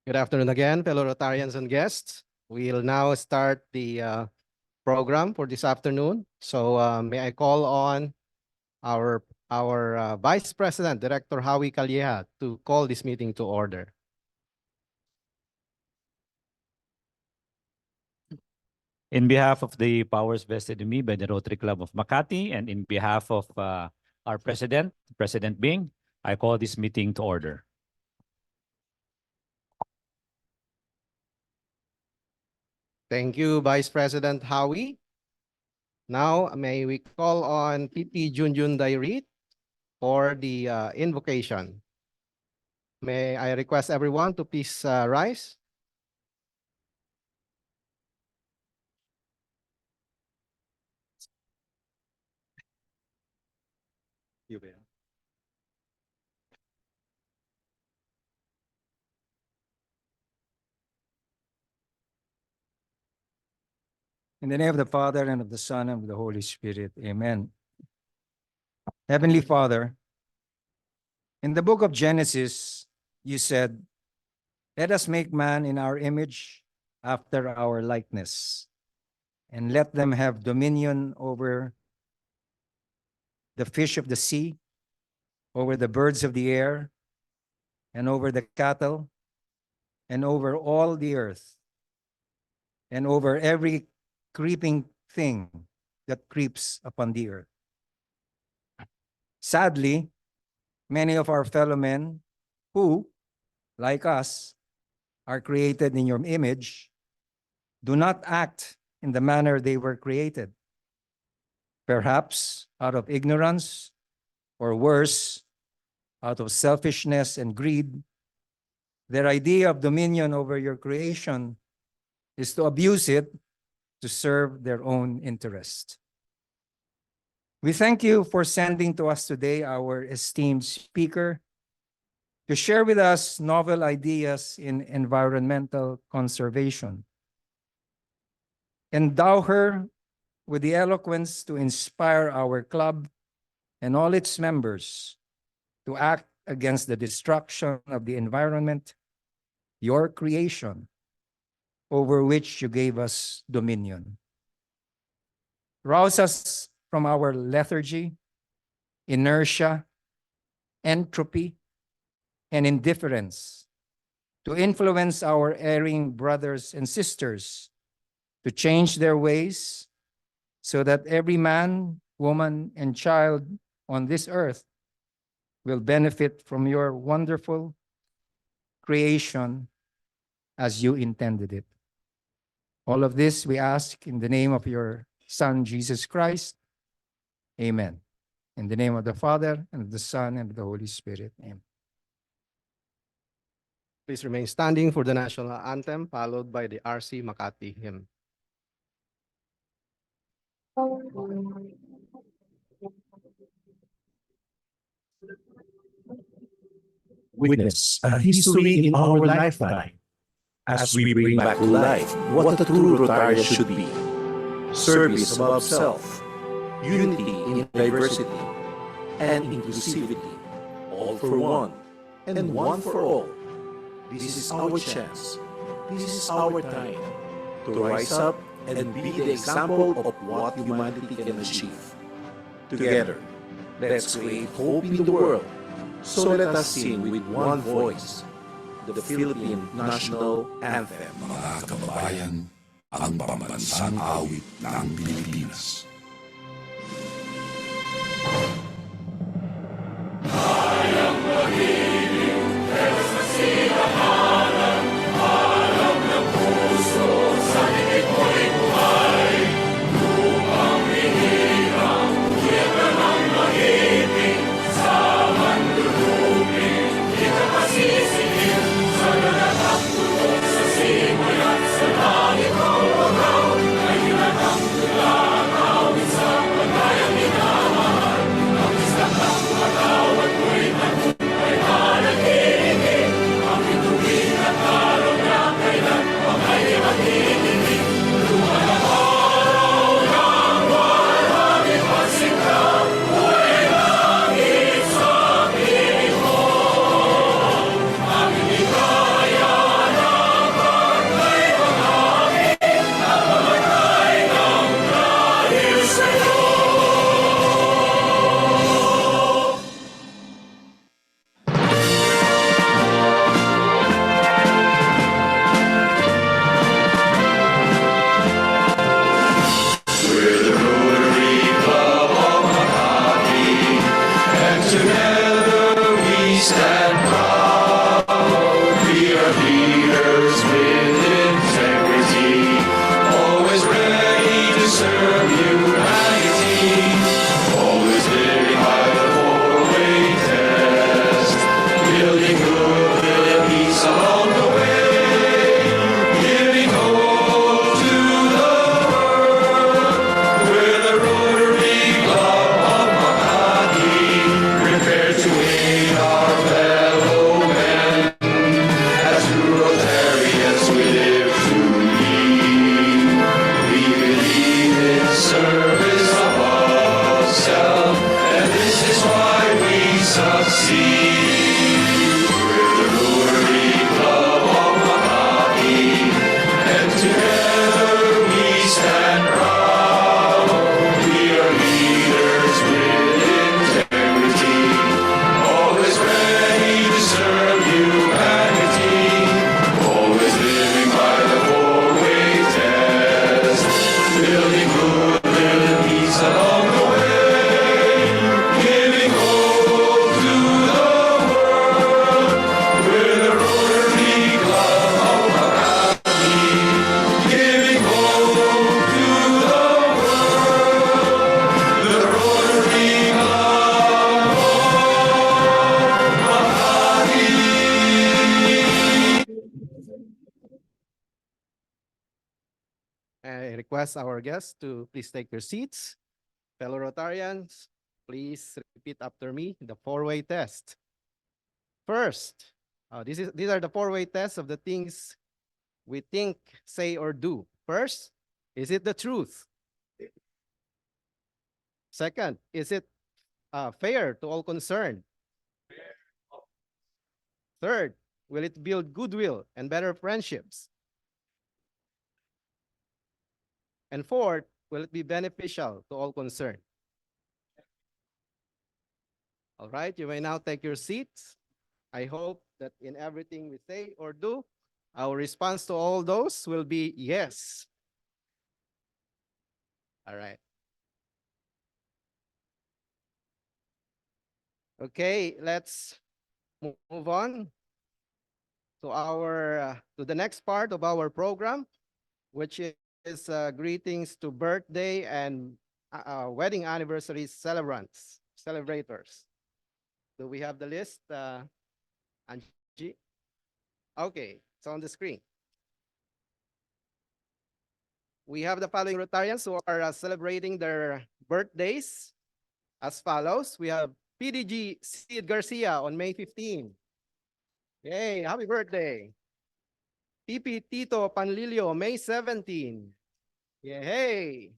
Good afternoon again, fellow Rotarians and guests. We'll now start the program for this afternoon. So may I call on our Vice President, Director Howie Calleja, to call this meeting to order. In behalf of the powers vested in me by the Rotary Club of Makati and in behalf of our President, President Bing, I call this meeting to order. Thank you, Vice President Howie. Now, may we call on PP Junjun Dairit for the invocation. May I request everyone to please rise. In the name of the Father, and of the Son, and of the Holy Spirit. Amen. Heavenly Father, in the book of Genesis, you said, "Let us make man in our image, after our likeness, and let them have dominion over the fish of the sea, over the birds of the air, and over the cattle, and over all the earth, and over every creeping thing that creeps upon the earth." Sadly, many of our fellow men who, like us, are created in your image, do not act in the manner they were created. Perhaps out of ignorance, or worse, out of selfishness and greed, their idea of dominion over your creation is to abuse it to serve their own interest. We thank you for sending to us today our esteemed speaker to share with us novel ideas in environmental conservation. Endow her with the eloquence to inspire our club and all its members to act against the destruction of the environment, your creation, over which you gave us dominion. Rouse us from our lethargy, inertia, entropy, and indifference to influence our erring brothers and sisters to change their ways so that every man, woman, and child on this earth will benefit from your wonderful creation as you intended it. All of this we ask in the name of your Son, Jesus Christ. Amen. In the name of the Father, and of the Son, and of the Holy Spirit. Amen. Please remain standing for the national anthem, followed by the RC Makati hymn. Witness a history in our lifetime as we bring back to life what a true Rotarian should be. Service above self, unity in diversity, and inclusivity, all for one, and one for all. This is our chance. This is our time to rise up and be the example of what humanity can achieve. Together, let's create hope in the world. So let us sing with one voice the Philippine National Anthem. Mga kababayan, ang pambansang awit ng Pilipinas. Hayang mahimik, teros na silahanan, alam ng puso, sa likid mo'y buhay. Lupang hinirang, kuyagan ang mahimik, sa manlulupin, di ka pasisilip, sa ganatang tulog sa simoy at sa langit ang wagaw, ay hinatang tula, awit sa pagayang minamahal. stand proud. We are leaders with integrity, always ready to serve humanity, always living by the four-way test, building goodwill and peace along the way, giving hope to the world with a Rotary Club of Makati, prepared to aid our fellow men. As true Rotarians we live to lead. We believe in service above self, and this is why we succeed. We're the Rotary Club of Makati, and together we stand proud. We are leaders with integrity, always ready to serve humanity, always living by the four-way test, building goodwill and peace along the way, giving hope to the world with the Rotary Club of Makati, giving hope to the world, the Rotary Club of Makati. I request our guests to please take their seats. Fellow Rotarians, please repeat after me the four-way test. First, these are the four-way tests of the things we think, say, or do. First, is it the truth? Second, is it fair to all concerned? Third, will it build goodwill and better friendships? And fourth, will it be beneficial to all concerned? All right, you may now take your seats. I hope that in everything we say or do, our response to all those will be yes. All right. Okay, let's move on to to the next part of our program, which is greetings to birthday and wedding anniversary celebrators. Do we have the list, Angie? Okay, it's on the screen. We have the following Rotarians who are celebrating their birthdays as follows. We have PDG Sid Garcia on May 15. Yay, happy birthday. PP Tito Panlilio, May 17. Yay.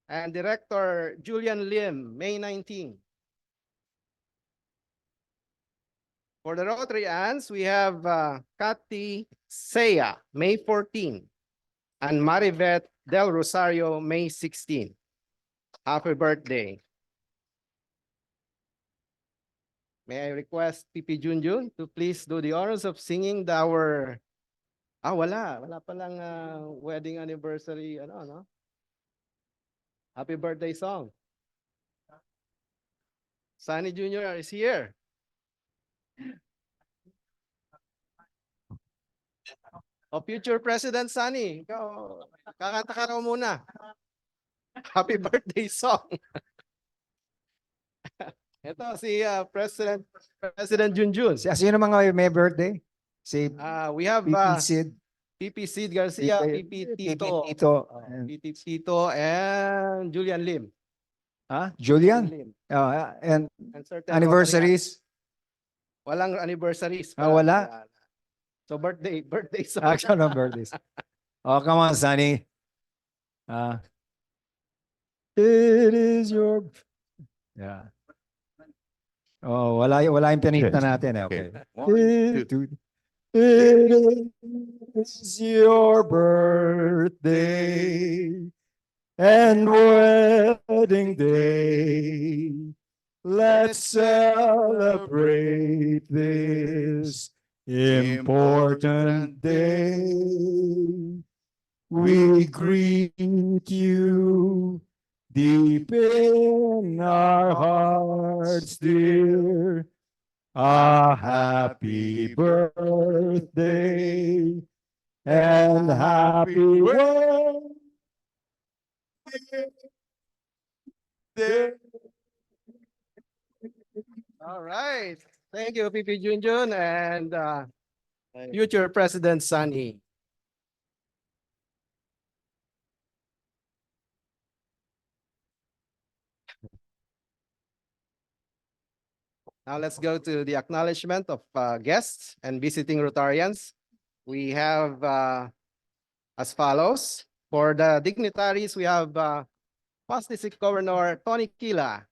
And Director Julian Lim, May 19. For the Rotarians, we have Cathy Sea, May 14. And Marivet Del Rosario, May 16. Happy birthday. May I request PP Junjun to please do the honors of singing our wala palang wedding anniversary no? Happy birthday song. Sunny Jr. is here. O future President Sunny, ikaw, kakanta ka raw muna. Happy birthday song. Ito si President Junjun. Sino mga may birthday? Si We have PP Sid, PP Sid Garcia, PP Tito, PP Tito, and Julian Lim. Julian, Lim. and And certain anniversaries. Walang anniversaries. Wala? So birthday song. Actual ng birthdays. Oh, come on, Sunny. It is your... Yeah. Oh, wala yung pinita natin. Okay. One, two. It is your birthday and wedding day. Let's celebrate this important day. We greet you deep in our hearts, dear. a happy birthday and happy birthday. All right. Thank you, PP Junjun and future President Sunny. Now let's go to the acknowledgement of guests and visiting Rotarians. We have as follows. For the dignitaries, we have Past District Governor Tony Kila.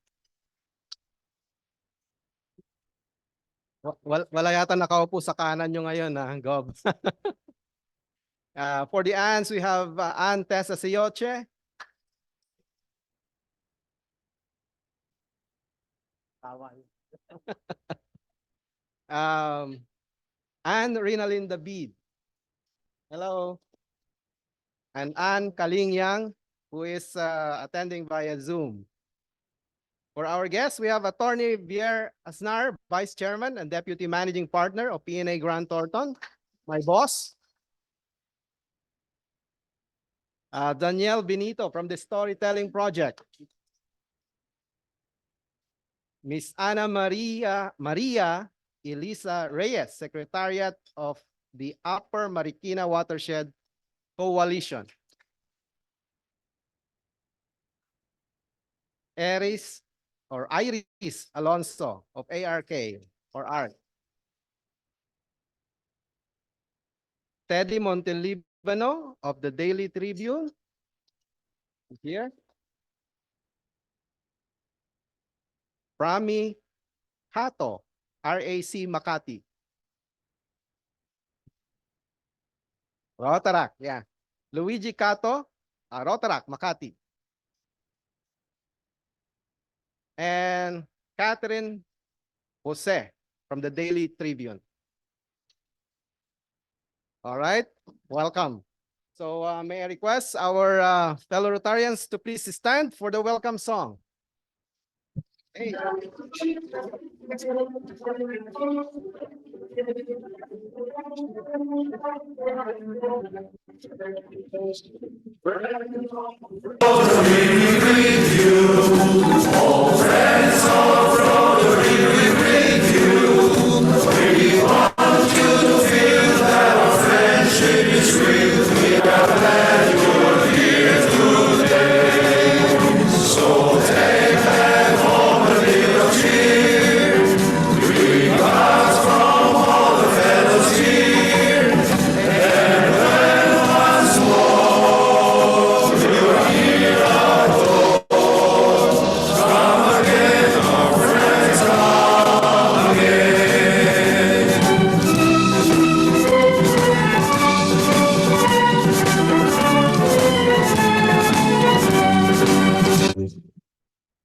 Wala yata nakaupo sa kanan nyo ngayon, Gob. For the aunts, we have Aunt Tessa Sioche. Anne Rinalyn David. Hello. And Anne Kalingyang, who is attending via Zoom. For our guests, we have Attorney Vier Asnar, Vice Chairman and Deputy Managing Partner of PNA Grant Thornton, my boss. Danielle Benito from the Storytelling Project. Miss Ana Maria Elisa Reyes, Secretariat of the Upper Marikina Watershed Coalition. Iris Alonso of ARK or ARC. Teddy Montelibano of the Daily Tribune. Here. Rami Hato, RAC Makati. Rotarac, yeah. Luigi Cato, Rotarac Makati. And Catherine Jose from the Daily Tribune. All right, welcome. So may I request our fellow Rotarians to please stand for the welcome song. Hey.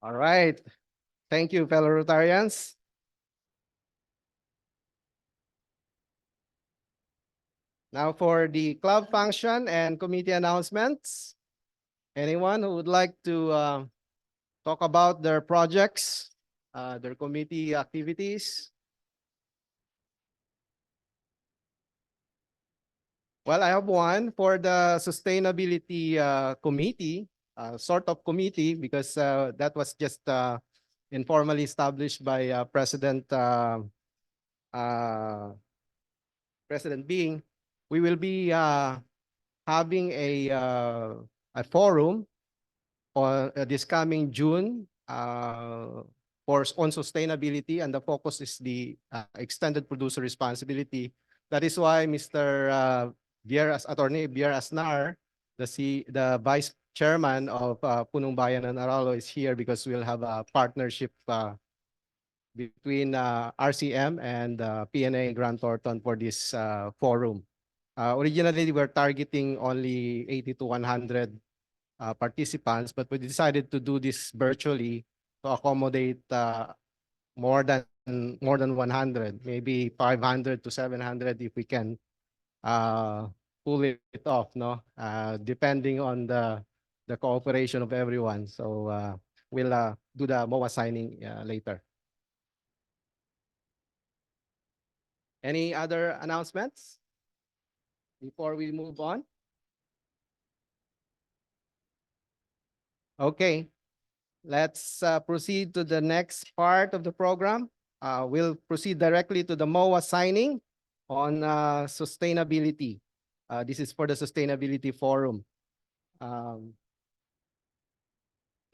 All right. Thank you, fellow Rotarians. Now for the club function and committee announcements. Anyone who would like to talk about their projects, their committee activities? Well, I have one for the sustainability committee, sort of committee, because that was just informally established by President Bing. We will be having a forum on this coming June on sustainability, and the focus is the extended producer responsibility. That is why Mr. Attorney Vier Asnar, the Vice Chairman of Punong Bayan and Aralo, is here, because we'll have a partnership between RCM and PNA Grant Thornton for this forum. Originally, we were targeting only 80 to 100 participants, but we decided to do this virtually to accommodate more than 100, maybe 500 to 700 if we can pull it off, no? Depending on the cooperation of everyone. So we'll do the MOA signing later. Any other announcements before we move on? Okay, let's proceed to the next part of the program. We'll proceed directly to the MOA signing on sustainability. This is for the Sustainability Forum.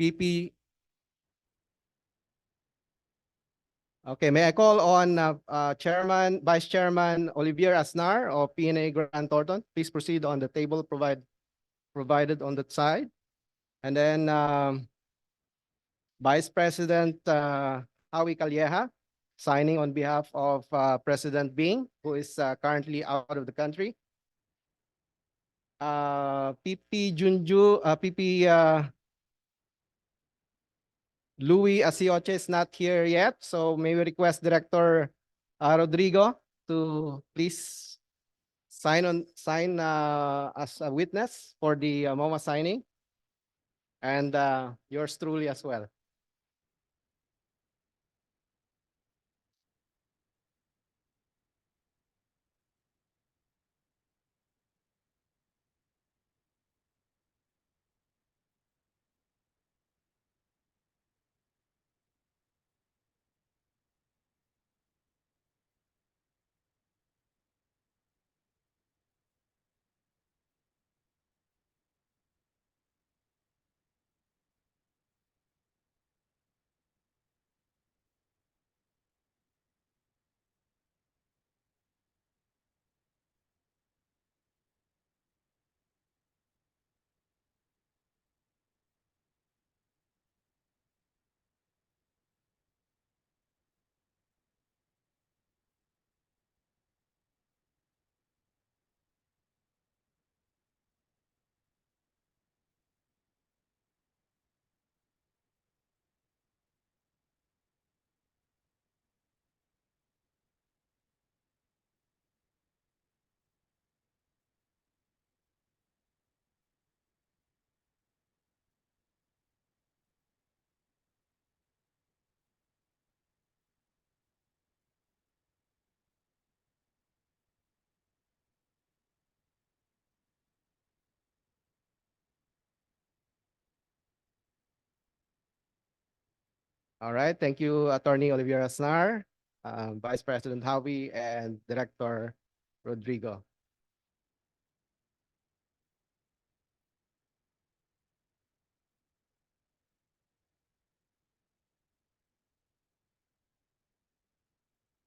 PP. Okay, may I call on Vice Chairman Olivier Asnar of PNA Grant Thornton? Please proceed on the table provided on that side. And then Vice President Howie Calleja, signing on behalf of President Bing, who is currently out of the country. PP Louis Asioche is not here yet, so may we request Director Rodrigo to please sign as a witness for the MOMA signing, and yours truly as well. All right, thank you, Attorney Olivier Asnar, Vice President Howie, and Director Rodrigo.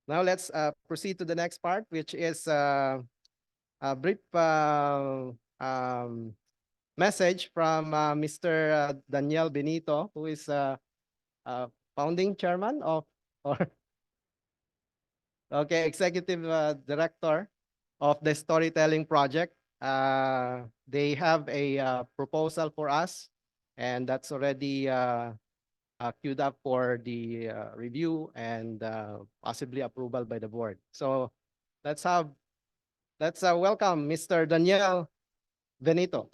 Now let's proceed to the next part, which is a brief message from Mr. Daniel Benito, who is founding chairman of, or okay, executive director of the Storytelling Project. They have a proposal for us, and that's already queued up for the review and possibly approval by the board. So let's welcome Mr. Daniel Benito.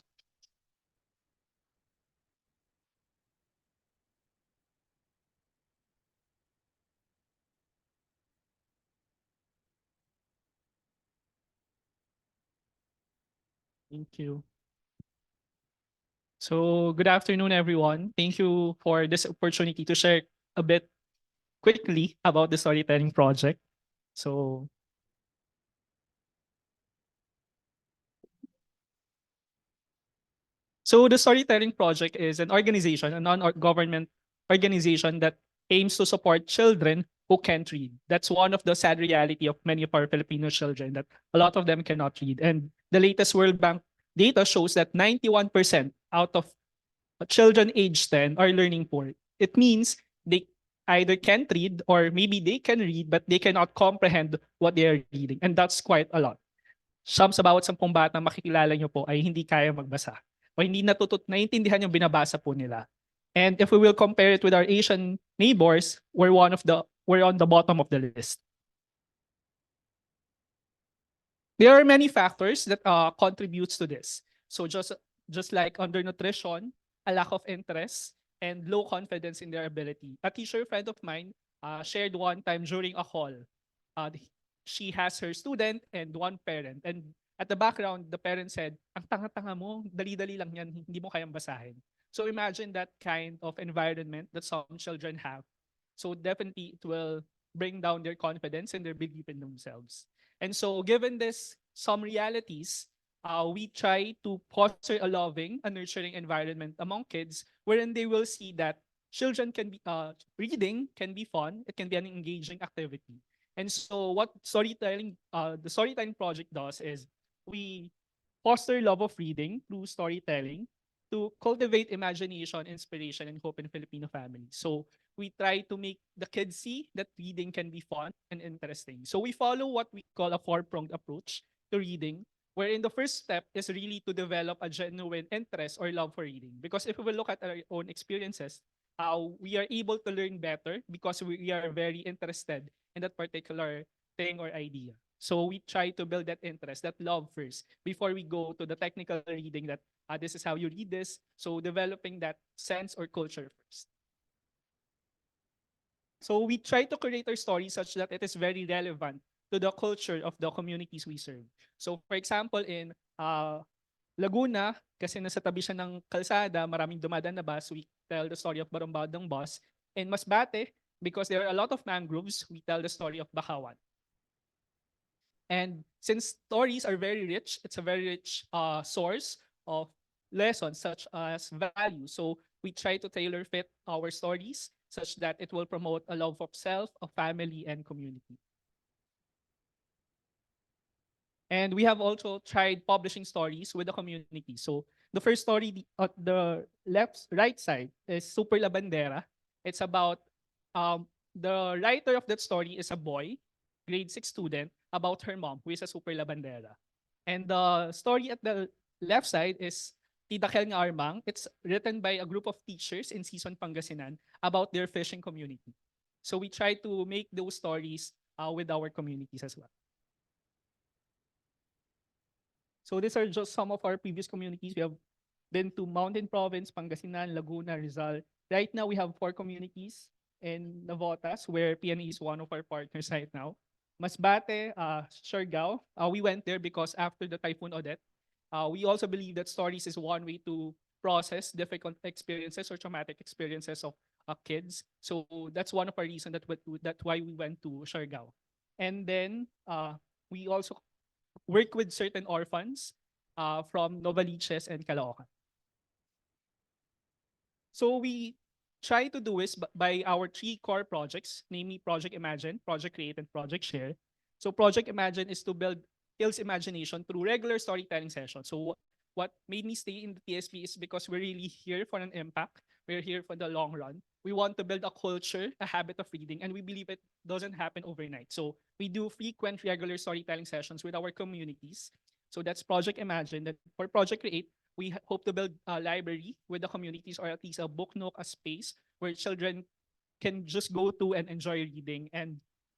Thank you. So good afternoon, everyone. Thank you for this opportunity to share a bit quickly about the storytelling project. So the storytelling project is an organization, a non-government organization that aims to support children who can't read. That's one of the sad reality of many of our Filipino children, that a lot of them cannot read. And the latest World Bank data shows that 91% out of children aged 10 are learning poor. It means they either can't read or maybe they can read but they cannot comprehend what they are reading. And that's quite a lot. Siyam sa bawat 10 bata makikilala nyo po ay hindi kaya magbasa o hindi naiintindihan yung binabasa po nila. And if we will compare it with our Asian neighbors, we're on the bottom of the list. There are many factors that contributes to this. So just like undernutrition, a lack of interest, and low confidence in their ability. A teacher friend of mine shared one time during a call. she has her student and one parent. And at the background, the parent said, ang tanga-tanga mo, dali-dali lang yan, hindi mo kayang basahin. So imagine that kind of environment that some children have. So definitely it will bring down their confidence and their belief in themselves. And so given this, some realities, we try to foster a loving, a nurturing environment among kids wherein they will see that children can be, reading can be fun, it can be an engaging activity. And so what the storytelling project does is we foster love of reading through storytelling to cultivate imagination, inspiration, and hope in Filipino families. So we try to make the kids see that reading can be fun and interesting. So we follow what we call a four-pronged approach to reading, wherein the first step is really to develop a genuine interest or love for reading. Because if we will look at our own experiences, we are able to learn better because we are very interested in that particular thing or idea. So we try to build that interest, that love first, before we go to the technical reading that this is how you read this. So developing that sense or culture first. So we try to create our story such that it is very relevant to the culture of the communities we serve. So for example, in Laguna, kasi nasa tabi siya ng kalsada, maraming dumadaan na bus, we tell the story of Barumbadang bus. In Masbate, because there are a lot of mangroves, we tell the story of Bakawan. And since stories are very rich, it's a very rich source of lessons such as value. So we try to tailor fit our stories such that it will promote a love of self, of family, and community. And we have also tried publishing stories with the community. So the first story at the right side is Super La Bandera. It's about the writer of that story is a boy, grade 6 student, about her mom, who is a Super La Bandera. And the story at the left side is Tidakel nga Armang. It's written by a group of teachers in Season Pangasinan about their fishing community. So we try to make those stories with our communities as well. So these are just some of our previous communities. We have been to Mountain Province, Pangasinan, Laguna, Rizal. Right now, we have 4 communities in Navotas, where PNE is one of our partners right now. Masbate, Siargao. We went there because after the Typhoon Odette, we also believe that stories is one way to process difficult experiences or traumatic experiences of kids. So that's one of our reasons that's why we went to Siargao. And then we also work with certain orphans from Novaliches and Caloocan. So we try to do this by our 3 core projects, namely Project Imagine, Project Create, and Project Share. So Project Imagine is to build kids' imagination through regular storytelling sessions. So what made me stay in the TSP is because we're really here for an impact. We're here for the long run. We want to build a culture, a habit of reading, and we believe it doesn't happen overnight. So we do frequent regular storytelling sessions with our communities. So that's Project Imagine. That for Project Create, we hope to build a library with the communities, or at least a book nook, a space where children can just go to and enjoy reading. And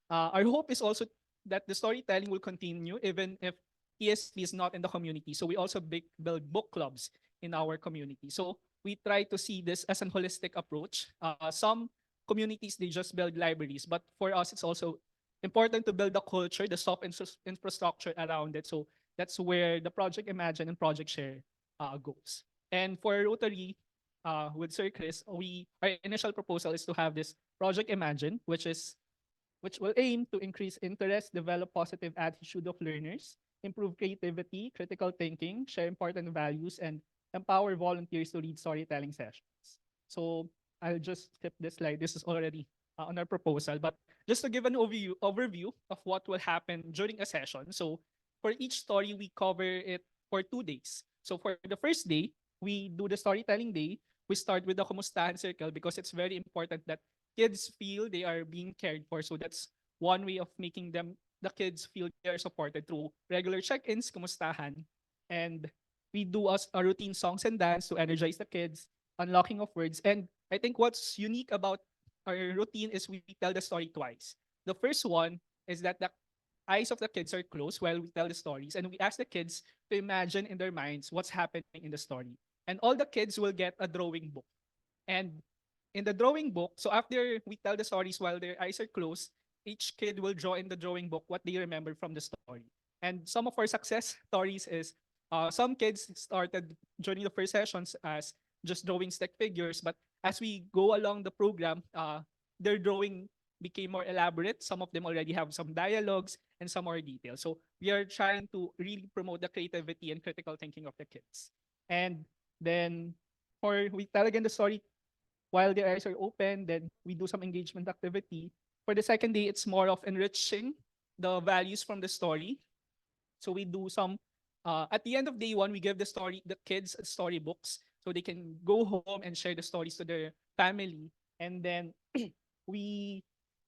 our hope is also that the storytelling will continue even if TSP is not in the community. So we also build book clubs in our community. So we try to see this as an holistic approach. Some communities, they just build libraries, but for us, it's also important to build the culture, the soft infrastructure around it. So that's where the Project Imagine and Project Share goes. And for Rotary, with Sir Chris, our initial proposal is to have this Project Imagine, which will aim to increase interest, develop positive attitude of learners, improve creativity, critical thinking, share important values, and empower volunteers to lead storytelling sessions. So I'll just skip this slide. This is already on our proposal, but just to give an overview of what will happen during a session. So for each story, we cover it for 2 days. So for the first day, we do the storytelling day. We start with the Kumustahan Circle because it's very important that kids feel they are being cared for. So that's one way of making the kids feel they are supported through regular check-ins, Kumustahan. And we do a routine songs and dance to energize the kids, unlocking of words. And I think what's unique about our routine is we tell the story twice. The first one is that the eyes of the kids are closed while we tell the stories, and we ask the kids to imagine in their minds what's happening in the story. And all the kids will get a drawing book. And in the drawing book, so after we tell the stories while their eyes are closed, each kid will draw in the drawing book what they remember from the story. And some of our success stories is some kids started during the first sessions as just drawing stick figures, but as we go along the program, their drawing became more elaborate. Some of them already have some dialogues and some more details. So we are trying to really promote the creativity and critical thinking of the kids. And then we tell again the story while their eyes are open, then we do some engagement activity. For the second day, it's more of enriching the values from the story. So we do some, at the end of day one, we give the kids storybooks so they can go home and share the stories to their family. And then we,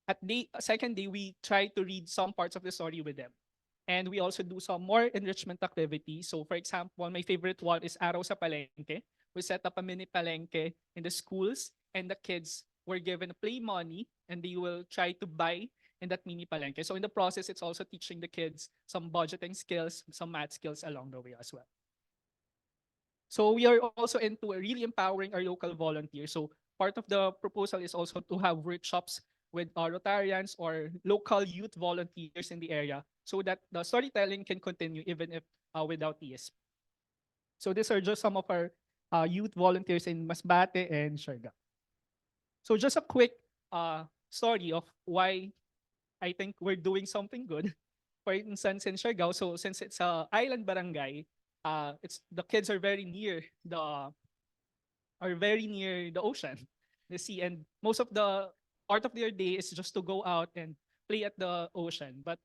at the second day, we try to read some parts of the story with them. And we also do some more enrichment activities. So for example, my favorite one is Araw sa Palengke. We set up a mini palengke in the schools and the kids were given play money and they will try to buy in that mini palengke. So in the process, it's also teaching the kids some budgeting skills, some math skills along the way as well. So we are also into really empowering our local volunteers. So part of the proposal is also to have workshops with Rotarians or local youth volunteers in the area so that the storytelling can continue even if without ESP. So these are just some of our youth volunteers in Masbate and Siargao. So just a quick story of why I think we're doing something good. For instance, in Siargao, so since it's a island barangay, it's the kids are very near the ocean, the sea, and most of the part of their day is just to go out and play at the ocean. But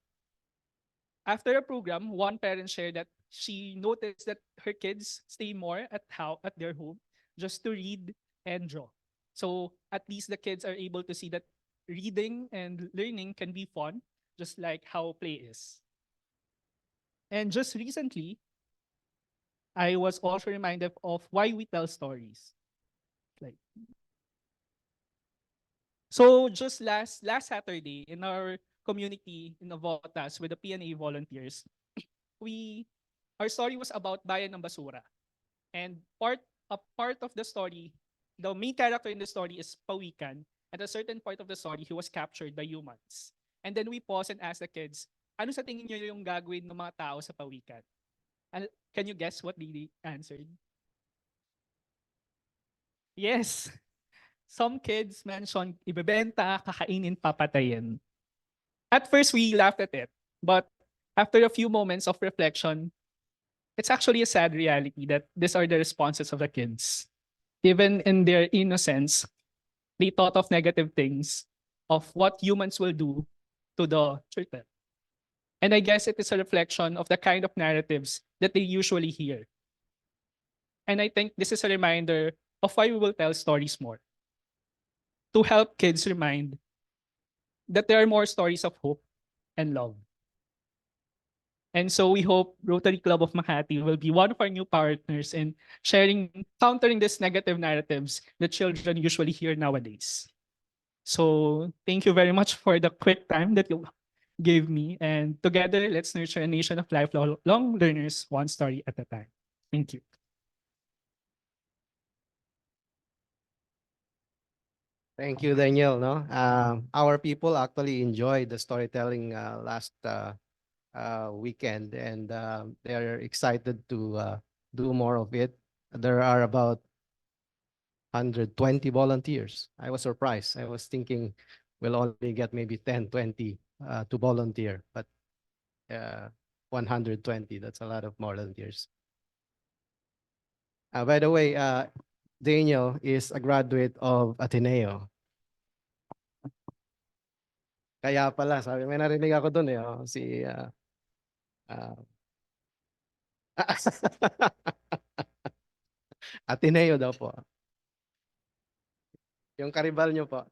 after a program, one parent shared that she noticed that her kids stay more at their home just to read and draw. So at least the kids are able to see that reading and learning can be fun, just like how play is. And just recently, I was also reminded of why we tell stories. Like, so just last Saturday in our community in Navotas with the PNA volunteers, we our story was about Bayan ng Basura. And a part of the story, the main character in the story is Pawikan. At a certain point of the story, he was captured by humans. And then we pause and ask the kids, ano sa tingin niyo yung gagawin ng mga tao sa Pawikan? And can you guess what they answered? Yes. Some kids mentioned ibebenta, kakainin, papatayin. At first, we laughed at it. But after a few moments of reflection, it's actually a sad reality that these are the responses of the kids. Even in their innocence, they thought of negative things of what humans will do to the turtle. And I guess it is a reflection of the kind of narratives that they usually hear. And I think this is a reminder of why we will tell stories more. To help kids remind that there are more stories of hope and love. And so we hope Rotary Club of Makati will be one of our new partners in countering these negative narratives that children usually hear nowadays. So thank you very much for the quick time that you gave me. And together, let's nurture a nation of lifelong learners, one story at a time. Thank you. Thank you, Daniel. No, our people actually enjoyed the storytelling last weekend, and they're excited to do more of it. There are about 120 volunteers. I was surprised. I was thinking we'll only get maybe 10, 20 to volunteer, but 120, that's a lot of volunteers. By the way, Daniel is a graduate of Ateneo. Kaya pala, sabi, may narinig ako dun si Ateneo daw po. Yung karibal nyo po.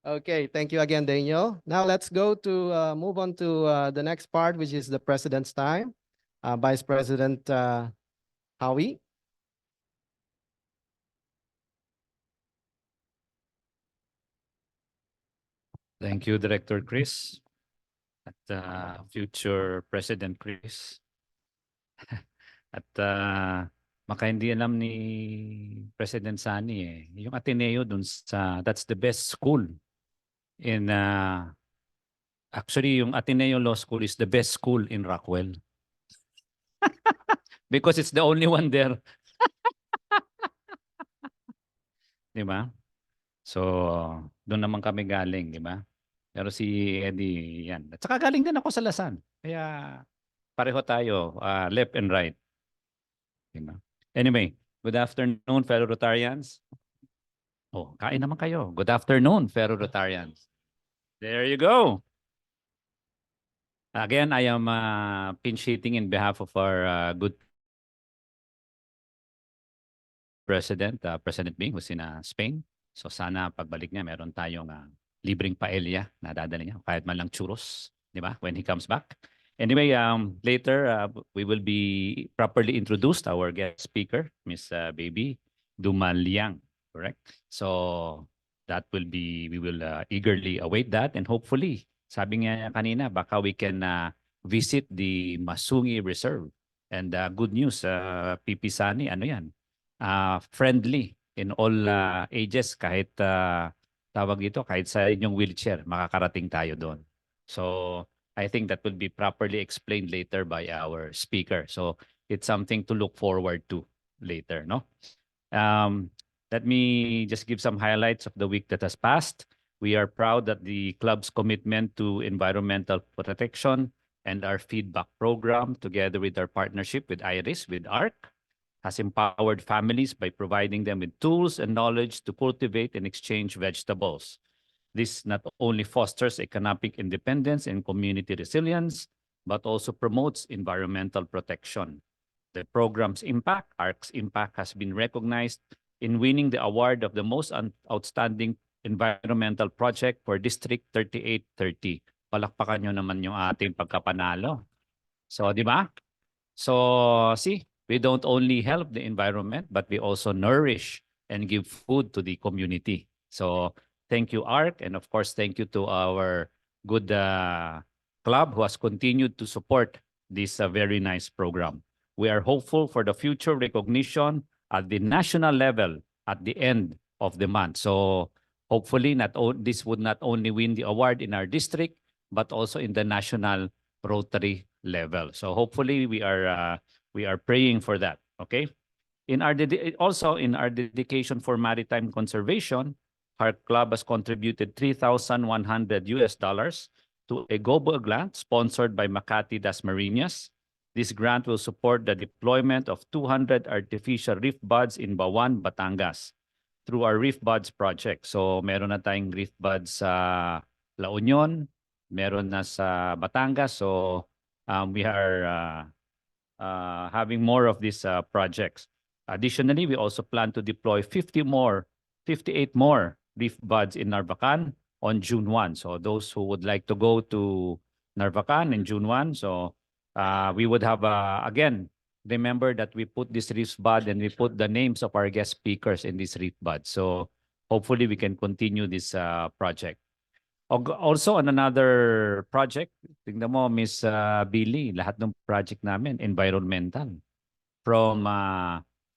Okay, thank you again, Daniel. Now let's go to move on to the next part, which is the President's time. Vice President Howie. Thank you, Director Chris. At future President Chris. At maka hindi alam ni President Sani yung Ateneo dun sa, that's the best school in actually yung Ateneo Law School is the best school in Rockwell. Because it's the only one there. Di ba? So, doon naman kami galing, di ba? Pero si Eddie, yan. At saka galing din ako sa Lasan. Kaya pareho tayo, left and right. Di ba? Anyway, good afternoon, fellow Rotarians. Oh, kain naman kayo. Good afternoon, fellow Rotarians. There you go. Again, I am pinch hitting in behalf of our good President, President Bing, who's in Spain. So sana pagbalik niya, meron tayong libreng paella na dadala niya, kahit man lang churros, di ba, when he comes back. Anyway, later we will be properly introduced our guest speaker, Miss Baby Dumaliang, correct? So that will be, we will eagerly await that, and hopefully, sabi nga kanina, baka we can visit the Masungi Reserve. And good news, PP Sani, ano yan? Friendly in all ages, kahit tawag dito, kahit sa inyong wheelchair, makakarating tayo doon. So I think that will be properly explained later by our speaker. So it's something to look forward to later, no? Let me just give some highlights of the week that has passed. We are proud that the club's commitment to environmental protection and our feedback program, together with our partnership with IRIS, with ARC, has empowered families by providing them with tools and knowledge to cultivate and exchange vegetables. This not only fosters economic independence and community resilience, but also promotes environmental protection. The program's impact, ARC's impact, has been recognized in winning the award of the most outstanding environmental project for District 3830. Palakpakan nyo naman yung ating pagkapanalo. So, di ba? So, see, we don't only help the environment, but we also nourish and give food to the community. So thank you, ARC, and of course, thank you to our good club who has continued to support this very nice program. We are hopeful for the future recognition at the national level at the end of the month. So hopefully, this would not only win the award in our district, but also in the national Rotary level. So hopefully, we are praying for that. Okay. Also in our dedication for maritime conservation, our club has contributed $3,100 to a global grant sponsored by Makati Das Marinas. This grant will support the deployment of 200 artificial reef buds in Bawan, Batangas through our Reef Buds project. So meron na tayong reef buds sa La Union, meron na sa Batangas. So we are having more of these projects. Additionally, we also plan to deploy 58 more reef buds in Narvacan on June 1. So those who would like to go to Narvacan in June 1, so we would have, again, remember that we put this reef bud and we put the names of our guest speakers in this reef bud. So hopefully we can continue this project. Also on another project, tingnan mo, Miss Billy, lahat ng project namin, environmental. From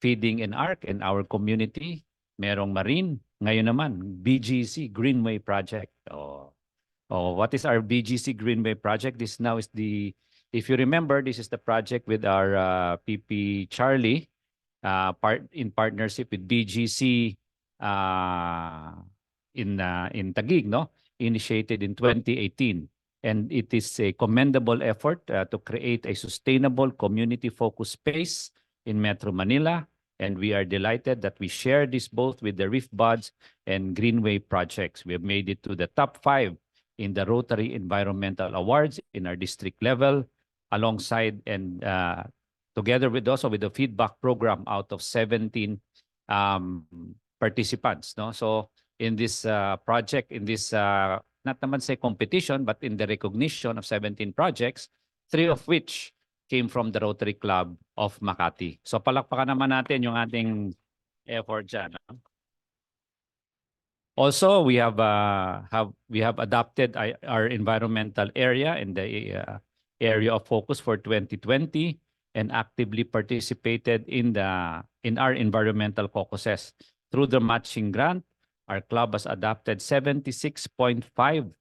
feeding in ARC in our community, merong marine. Ngayon naman, BGC, Greenway Project. What is our BGC Greenway Project? This now is the, if you remember, this is the project with our PP Charlie, in partnership with BGC in Taguig, no? Initiated in 2018. And it is a commendable effort to create a sustainable community-focused space in Metro Manila. And we are delighted that we share this both with the Reef Buds and Greenway projects. We have made it to the top 5 in the Rotary Environmental Awards in our district level, alongside and together with also with the feedback program out of 17 participants. No? So in this project, in this, not naman say competition, but in the recognition of 17 projects, 3 of which came from the Rotary Club of Makati. So palakpakan naman natin yung ating effort dyan. Also, we have adopted our environmental area in the area of focus for 2020 and actively participated in our environmental caucuses through the matching grant. our club has adopted 76.5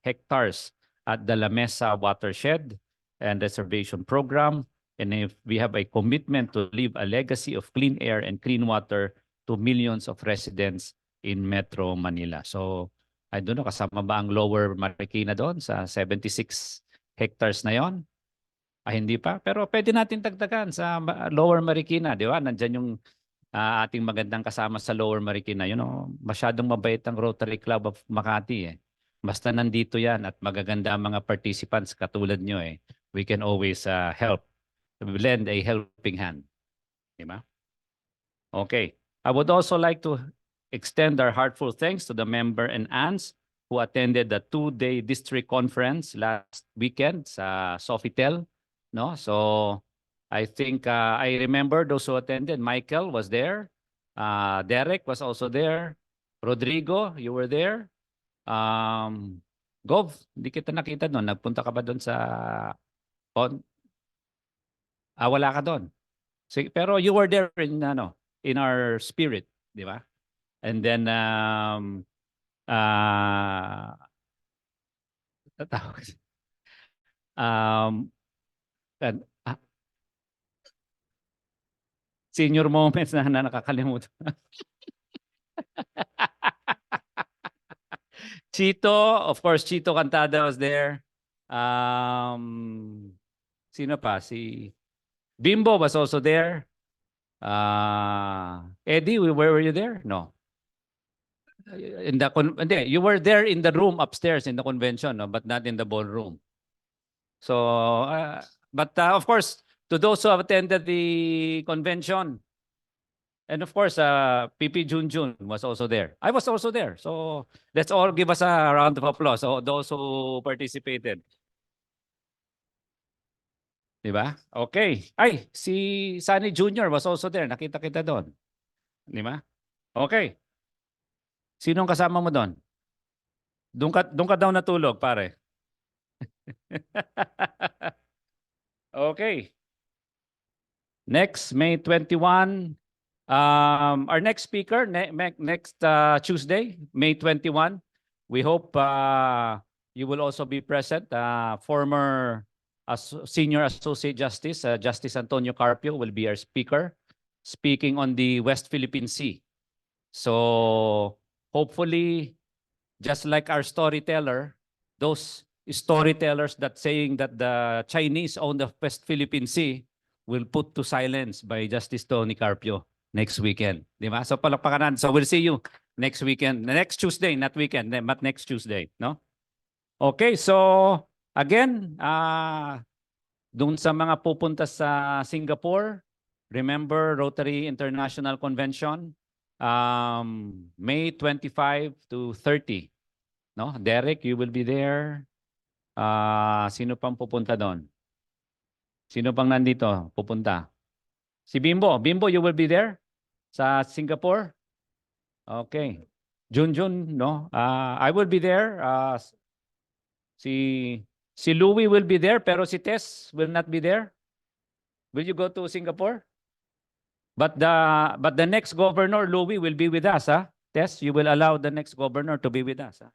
hectares at the La Mesa watershed and reservation program. And if we have a commitment to leave a legacy of clean air and clean water to millions of residents in Metro Manila. So, I don't know, kasama ba ang Lower Marikina doon sa 76 hectares na yon? Hindi pa. Pero pwede natin dagdagan sa Lower Marikina, di ba? Nandyan yung ating magandang kasama sa Lower Marikina. Masyadong mabait ang Rotary Club of Makati eh. Basta nandito yan at magaganda ang mga participants katulad nyo eh. We can always help. Lend a helping hand. Di ba? Okay. I would also like to extend our heartfelt thanks to the member and aunts who attended the 2-day district conference last weekend sa Sofitel. No? So, I think I remember those who attended. Michael was there. Derek was also there. Rodrigo, you were there. Gov, hindi kita nakita doon. Nagpunta ka ba doon sa... wala ka doon. Pero you were there in our spirit, di ba? And then, senior moments na nakakalimutan. Chito, of course, Chito Cantada was there. Sino pa? Si Bimbo was also there. Eddie, where were you there? No. You were there in the room upstairs in the convention, no? But not in the ballroom. So, but of course, to those who have attended the convention, and of course, PP Junjun was also there. I was also there. So let's all give us a round of applause. So those who participated. Diba? Okay. Ay, si Sunny Jr. was also there. Nakita kita doon. Diba? Okay. Sinong kasama mo doon? Doon ka daw natulog, pare. Okay. Next, May 21. Our next speaker, next Tuesday, May 21. We hope you will also be present. Former Senior Associate Justice, Justice Antonio Carpio will be our speaker, speaking on the West Philippine Sea. So hopefully, just like our storyteller, those storytellers that saying that the Chinese own the West Philippine Sea will put to silence by Justice Tony Carpio next weekend. Di ba? So palakpakan natin. So we'll see you next weekend. Next Tuesday, not weekend, but next Tuesday. No? Okay, so again, doon sa mga pupunta sa Singapore, remember Rotary International Convention, May 25 to 30. No? Derek, you will be there. Sino pang pupunta doon? Sino pang nandito pupunta? Si Bimbo. Bimbo, you will be there sa Singapore? Okay. Junjun, no? I will be there. Si Louie will be there, pero si Tess will not be there. Will you go to Singapore? But the next governor, Louie, will be with us, huh? Tess, you will allow the next governor to be with us, huh?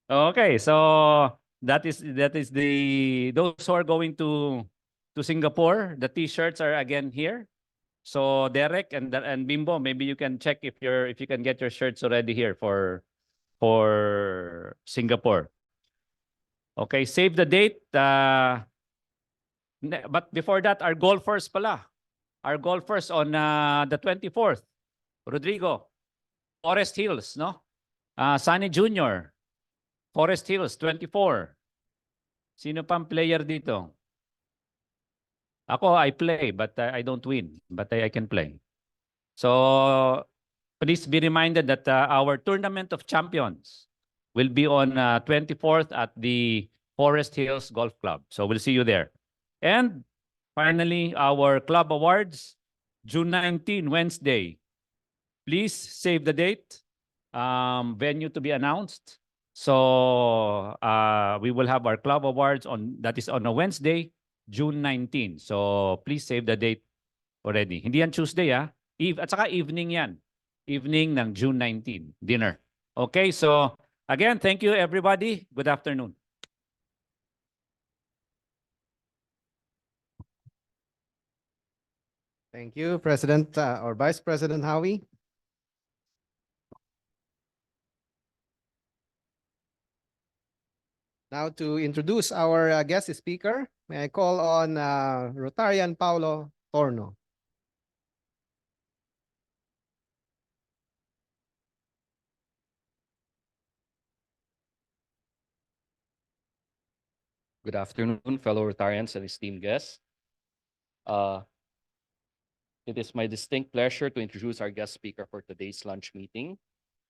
Okay, so that is those who are going to Singapore. The T-shirts are again here. So Derek and Bimbo, maybe you can check if you can get your shirts already here for Singapore. Okay, save the date. But before that, our golfers pala. Our golfers on the 24th. Rodrigo, Forest Hills, no? Sunny Jr., Forest Hills, 24. Sino pang player dito? Ako, I play, but I don't win. But I can play. So, please be reminded that our Tournament of Champions will be on 24th at the Forest Hills Golf Club. So, we'll see you there. And finally, our club awards, June 19, Wednesday. Please save the date. Venue to be announced. So we will have our club awards that is on a Wednesday, June 19. So please save the date already. Hindi yan Tuesday, ah. At saka evening yan. Evening ng June 19, dinner. Okay, so again, thank you everybody. Good afternoon. Thank you, President or Vice President Howie. Now to introduce our guest speaker, may I call on Rotarian Paulo Torno. Good afternoon, fellow Rotarians and esteemed guests. It is my distinct pleasure to introduce our guest speaker for today's lunch meeting,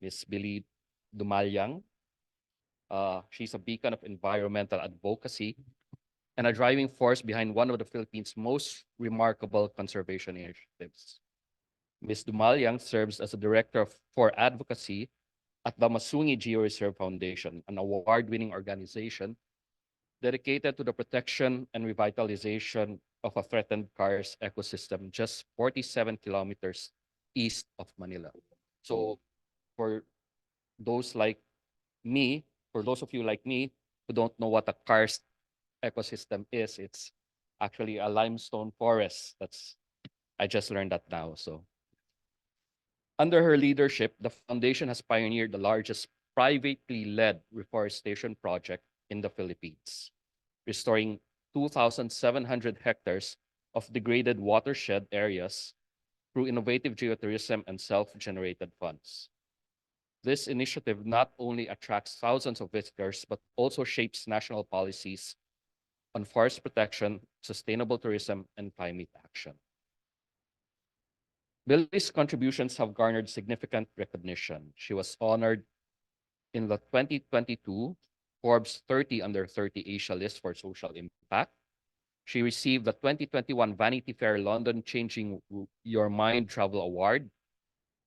Ms. Billy Dumalyang. She's a beacon of environmental advocacy and a driving force behind one of the Philippines' most remarkable conservation initiatives. Ms. Dumalyang serves as a director for advocacy at the Masungi Geo-Reserve Foundation, an award-winning organization dedicated to the protection and revitalization of a threatened karst ecosystem just 47 kilometers east of Manila. So for those like me, for those of you like me who don't know what a karst ecosystem is, it's actually a limestone forest. I just learned that now. So under her leadership, the foundation has pioneered the largest privately led reforestation project in the Philippines, restoring 2,700 hectares of degraded watershed areas through innovative geotourism and self-generated funds. This initiative not only attracts thousands of visitors, but also shapes national policies on forest protection, sustainable tourism, and climate action. Billy's contributions have garnered significant recognition. She was honored in the 2022 Forbes 30 Under 30 Asia list for social impact. She received the 2021 Vanity Fair London Changing Your Mind Travel Award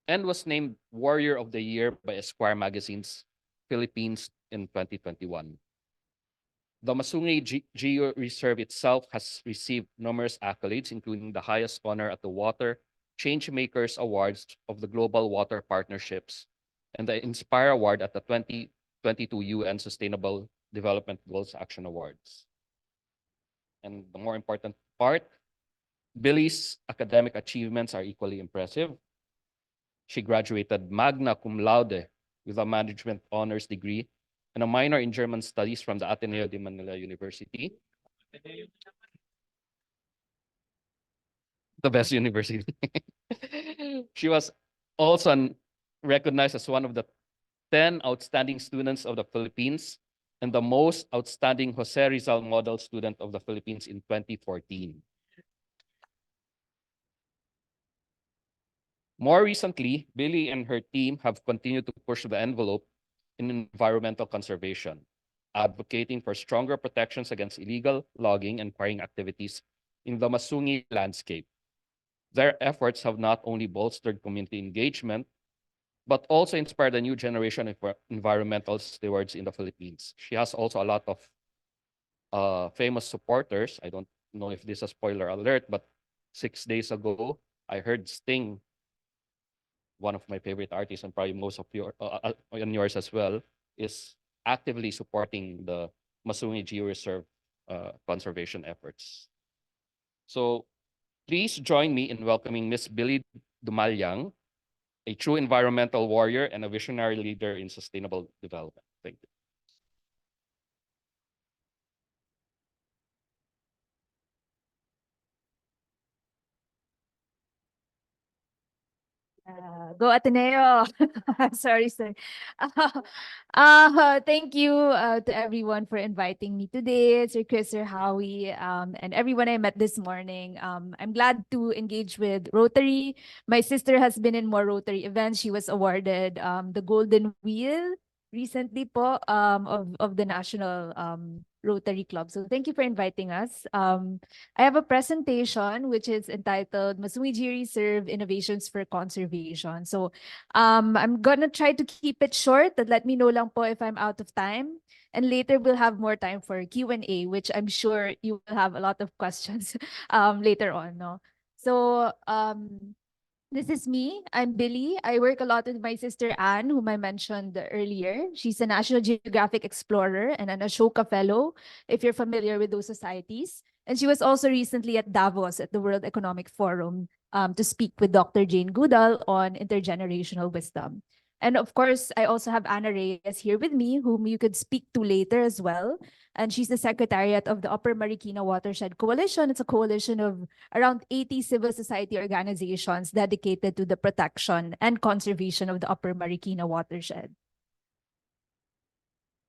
and was named Warrior of the Year by Esquire Magazine's Philippines in 2021. The Masungi Geo Reserve itself has received numerous accolades, including the highest honor at the Water Changemakers Awards of the Global Water Partnerships and the Inspire Award at the 2022 UN Sustainable Development Goals Action Awards. And the more important part, Billy's academic achievements are equally impressive. She graduated magna cum laude with a management honors degree and a minor in German studies from the Ateneo de Manila University, the best university. She was also recognized as one of the 10 outstanding students of the Philippines and the most outstanding Jose Rizal Model Student of the Philippines in 2014. More recently, Billy and her team have continued to push the envelope in environmental conservation, advocating for stronger protections against illegal logging and quarrying activities in the Masungi landscape. Their efforts have not only bolstered community engagement, but also inspired a new generation of environmental stewards in the Philippines. She has also a lot of famous supporters. I don't know if this is a spoiler alert, but 6 days ago, I heard Sting, one of my favorite artists, and probably most of yours as well, is actively supporting the Masungi Geo Reserve conservation efforts. So please join me in welcoming Ms. Billy Dumalyang, a true environmental warrior and a visionary leader in sustainable development. Thank you. Go Ateneo. Sorry, sir. Thank you to everyone for inviting me today, Sir Chris, Sir Howie, and everyone I met this morning. I'm glad to engage with Rotary. My sister has been in more Rotary events. She was awarded the Golden Wheel recently po of the National Rotary Club. So thank you for inviting us. I have a presentation which is entitled Masungi Reserve Innovations for Conservation. So I'm gonna try to keep it short. But let me know lang po if I'm out of time. And later we'll have more time for Q&A, which I'm sure you will have a lot of questions later on. No? So this is me. I'm Billy. I work a lot with my sister Anne, whom I mentioned earlier. She's a National Geographic Explorer and an Ashoka Fellow, if you're familiar with those societies. And she was also recently at Davos at the World Economic Forum to speak with Dr. Jane Goodall on intergenerational wisdom. And of course, I also have Anna Reyes here with me, whom you could speak to later as well. And she's the secretariat of the Upper Marikina Watershed Coalition. It's a coalition of around 80 civil society organizations dedicated to the protection and conservation of the Upper Marikina watershed.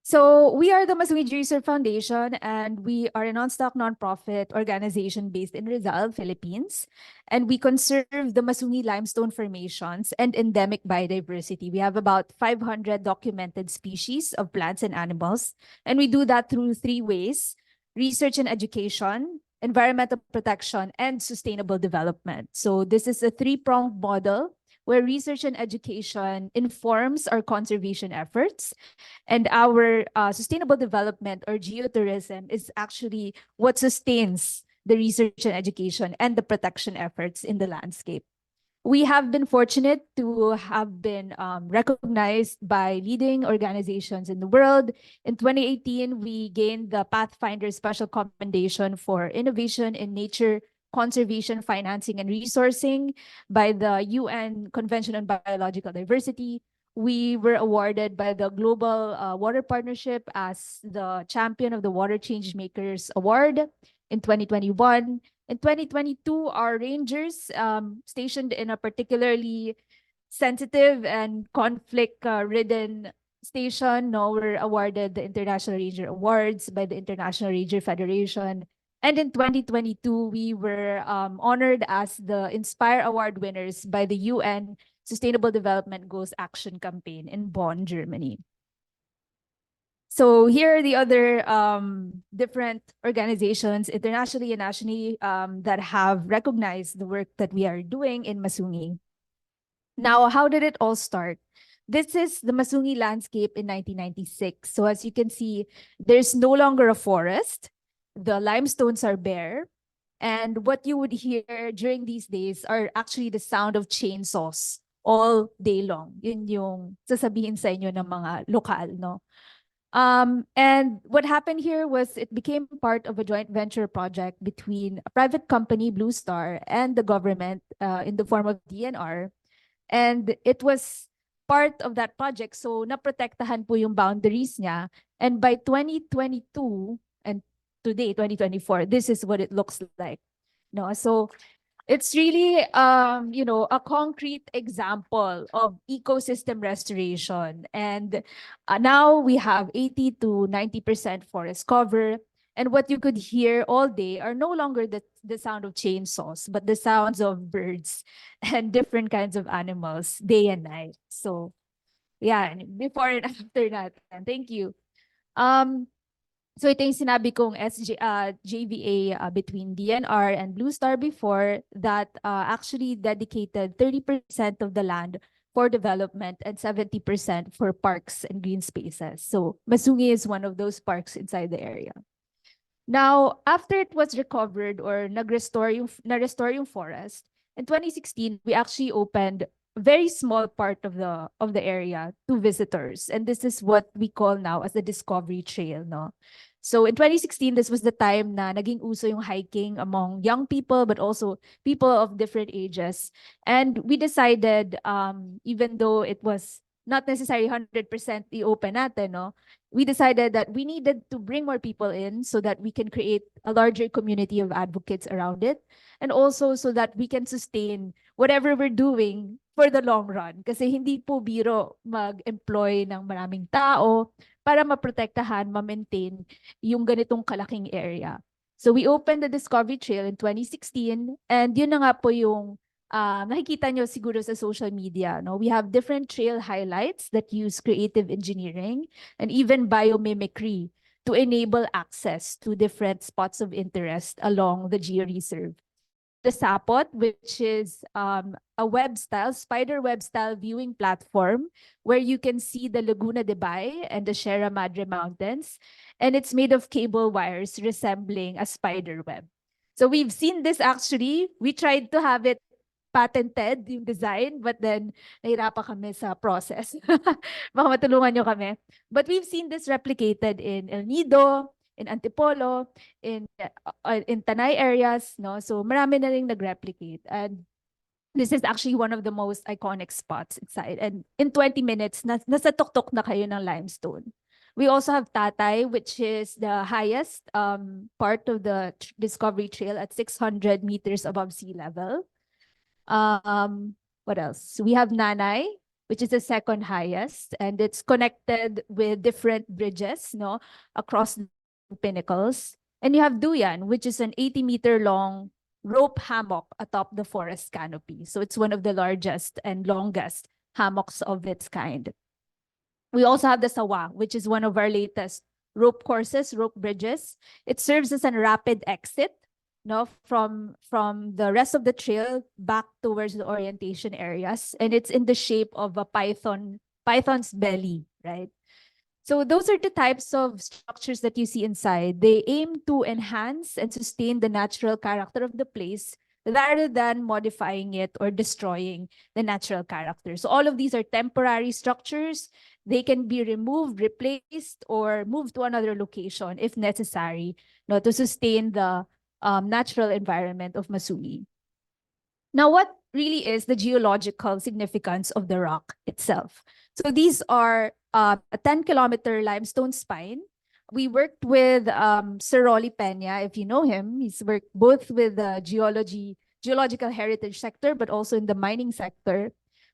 So we are the Masungi Research Foundation, and we are a non-stock nonprofit organization based in Rizal, Philippines. And we conserve the Masungi limestone formations and endemic biodiversity. We have about 500 documented species of plants and animals. And we do that through 3 ways: research and education, environmental protection, and sustainable development. So this is a 3-pronged model where research and education informs our conservation efforts, and our sustainable development or geotourism is actually what sustains the research and education and the protection efforts in the landscape. We have been fortunate to have been recognized by leading organizations in the world. In 2018, we gained the Pathfinder Special Commendation for Innovation in Nature Conservation, Financing, and Resourcing by the UN Convention on Biological Diversity. We were awarded by the Global Water Partnership as the champion of the Water Change Makers Award in 2021. In 2022, our rangers stationed in a particularly sensitive and conflict-ridden station were awarded the International Ranger Awards by the International Ranger Federation. And in 2022, we were honored as the Inspire Award winners by the UN Sustainable Development Goals Action Campaign in Bonn, Germany. So here are the other different organizations internationally and nationally that have recognized the work that we are doing in Masungi. Now, how did it all start? This is the Masungi landscape in 1996. So as you can see, there's no longer a forest. The limestones are bare. And what you would hear during these days are actually the sound of chainsaws all day long. Yun yung sasabihin sa inyo ng mga lokal, no? And what happened here was it became part of a joint venture project between a private company, Blue Star, and the government in the form of DNR. And it was part of that project. So naprotektahan po yung boundaries niya. And by 2022 and today, 2024, this is what it looks like. No, so it's really, a concrete example of ecosystem restoration. And now we have 80 to 90% forest cover. And what you could hear all day are no longer the sound of chainsaws, but the sounds of birds and different kinds of animals day and night. So yeah, before and after that. Thank you. So ito yung sinabi kong JVA between DNR and Blue Star before that actually dedicated 30% of the land for development and 70% for parks and green spaces. So Masungi is one of those parks inside the area. Now, after it was recovered or na-restore yung forest, in 2016, we actually opened a very small part of the area to visitors. And this is what we call now as the Discovery Trail, no? So in 2016, this was the time na naging uso yung hiking among young people, but also people of different ages. And we decided, even though it was not necessarily 100% i-open natin, no? We decided that we needed to bring more people in so that we can create a larger community of advocates around it. And also so that we can sustain whatever we're doing for the long run. Kasi hindi po biro mag-employ ng maraming tao para maprotektahan, ma-maintain yung ganitong kalaking area. So we opened the Discovery Trail in 2016, and yun na nga po yung nakikita nyo siguro sa social media. No? We have different trail highlights that use creative engineering and even biomimicry to enable access to different spots of interest along the georeserve. The Sapot, which is a spider web style viewing platform where you can see the Laguna de Bay and the Sierra Madre Mountains. And it's made of cable wires resembling a spider web. So we've seen this actually. We tried to have it patented, yung design, but then nahirapan kami sa process. Baka matulungan nyo kami. But we've seen this replicated in El Nido, in Antipolo, in Tanay areas, no? So marami na ring nag-replicate. And this is actually one of the most iconic spots inside. And in 20 minutes, nasa tuktok na kayo ng limestone. We also have Tatay, which is the highest part of the Discovery Trail at 600 meters above sea level. What else? We have Nanay, which is the second highest, and it's connected with different bridges, no, across the pinnacles. And you have Duyan, which is an 80-meter long rope hammock atop the forest canopy. So it's one of the largest and longest hammocks of its kind. We also have the Sawa, which is one of our latest rope courses, rope bridges. It serves as a rapid exit, no, from the rest of the trail back towards the orientation areas, and it's in the shape of a python's belly, right? So those are the types of structures that you see inside. They aim to enhance and sustain the natural character of the place rather than modifying it or destroying the natural character. So all of these are temporary structures. They can be removed, replaced, or moved to another location if necessary, no, to sustain the natural environment of Masui. Now, what really is the geological significance of the rock itself? So these are a 10-kilometer limestone spine. We worked with Sir Rolly Peña, if you know him. He's worked both with the geological heritage sector, but also in the mining sector,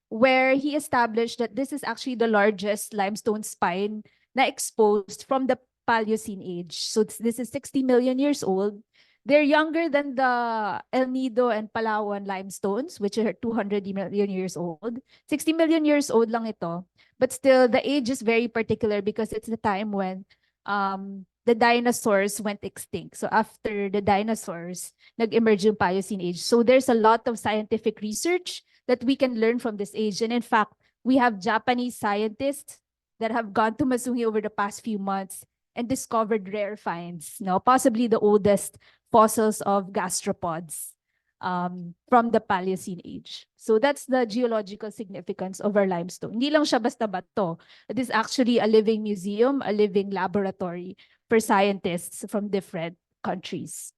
where he established that this is actually the largest limestone spine na exposed from the Paleocene age. So this is 60 million years old. They're younger than the El Nido and Palawan limestones, which are 200 million years old. 60 million years old lang ito. But still, the age is very particular because it's the time when the dinosaurs went extinct. So after the dinosaurs, nag-emerge yung Paleocene age. So there's a lot of scientific research that we can learn from this age. And in fact, we have Japanese scientists that have gone to Masungi over the past few months and discovered rare finds, no? Possibly the oldest fossils of gastropods from the Paleocene age. So that's the geological significance of our limestone. Hindi lang siya basta bato. It is actually a living museum, a living laboratory for scientists from different countries.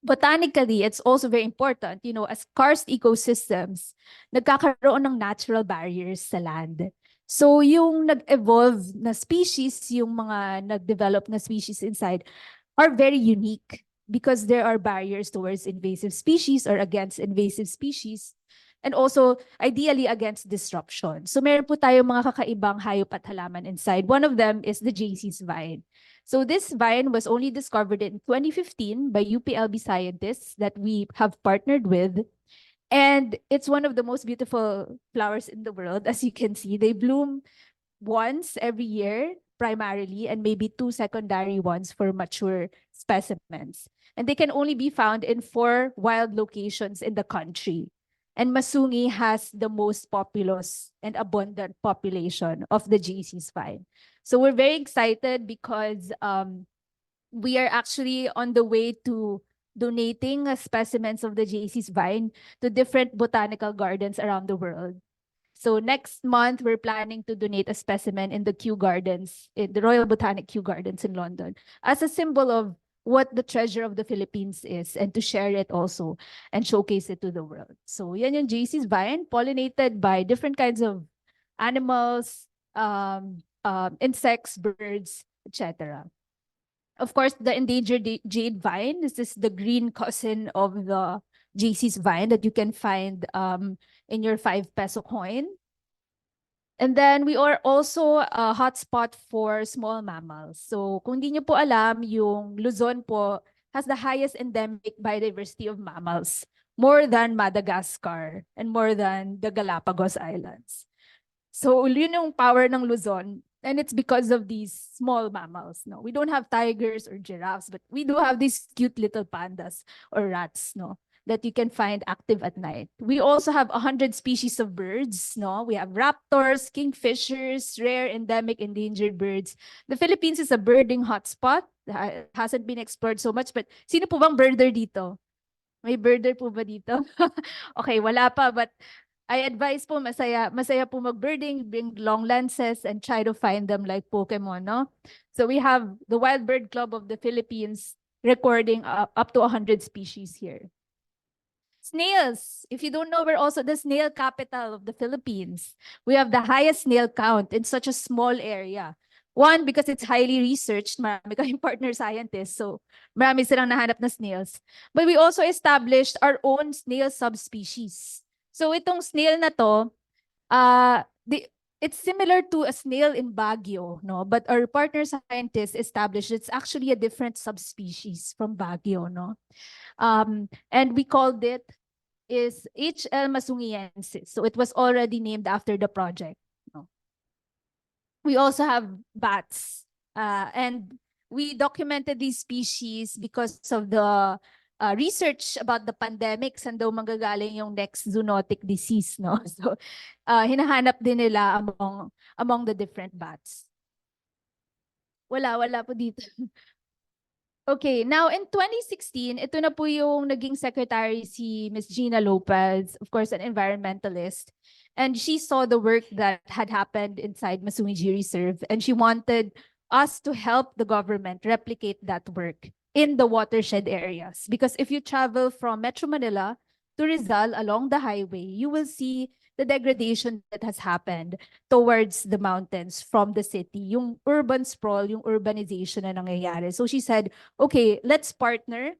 Botanically, it's also very important, you know, as karst ecosystems, nagkakaroon ng natural barriers sa land. So yung nag-evolve na species, yung mga nag-develop na species inside are very unique because there are barriers towards invasive species or against invasive species, and also ideally against disruption. So meron po tayong mga kakaibang hayop at halaman inside. One of them is the JC's vine. So this vine was only discovered in 2015 by UPLB scientists that we have partnered with. And it's one of the most beautiful flowers in the world. As you can see, they bloom once every year, primarily, and maybe 2 secondary ones for mature specimens. And they can only be found in 4 wild locations in the country. And Masungi has the most populous and abundant population of the JC's vine. So we're very excited because we are actually on the way to donating specimens of the JC's vine to different botanical gardens around the world. So next month, we're planning to donate a specimen in the Kew Gardens, in the Royal Botanic Kew Gardens in London, as a symbol of what the treasure of the Philippines is, and to share it also and showcase it to the world. So yan yung JC's vine, pollinated by different kinds of animals, insects, birds, etc. Of course, the endangered jade vine, this is the green cousin of the JC's vine that you can find in your 5 peso coin. And then we are also a hotspot for small mammals. So kung di nyo po alam, yung Luzon po has the highest endemic biodiversity of mammals, more than Madagascar and more than the Galapagos Islands. So yun yung power ng Luzon. And it's because of these small mammals. No, we don't have tigers or giraffes, but we do have these cute little pandas or rats, no, that you can find active at night. We also have 100 species of birds, no? We have raptors, kingfishers, rare, endemic, endangered birds. The Philippines is a birding hotspot. Hasn't been explored so much, but sino po bang birder dito? May birder po ba dito? Okay, wala pa, but I advise po, masaya po mag-birding, bring long lenses and try to find them like Pokemon, no? So we have the Wild Bird Club of the Philippines recording up to 100 species here. Snails. If you don't know, we're also the snail capital of the Philippines. We have the highest snail count in such a small area. One, because it's highly researched, marami kaming partner scientists, so marami silang nahanap na snails. But we also established our own snail subspecies. So itong snail na to, it's similar to a snail in Baguio, no? But our partner scientists established it's actually a different subspecies from Baguio, no? And we called it is H.L. masungiensis. So it was already named after the project. No? We also have bats, and we documented these species because of the research about the pandemic, saan daw manggagaling yung next zoonotic disease, no? So, hinahanap din nila among the different bats. Wala po dito. Okay, now in 2016, ito na po yung naging secretary si Ms. Gina Lopez, of course, an environmentalist. And she saw the work that had happened inside Masungi Reserve, and she wanted us to help the government replicate that work in the watershed areas. Because if you travel from Metro Manila to Rizal along the highway, you will see the degradation that has happened towards the mountains from the city, yung urban sprawl, yung urbanization na nangyayari. So she said, okay, let's partner.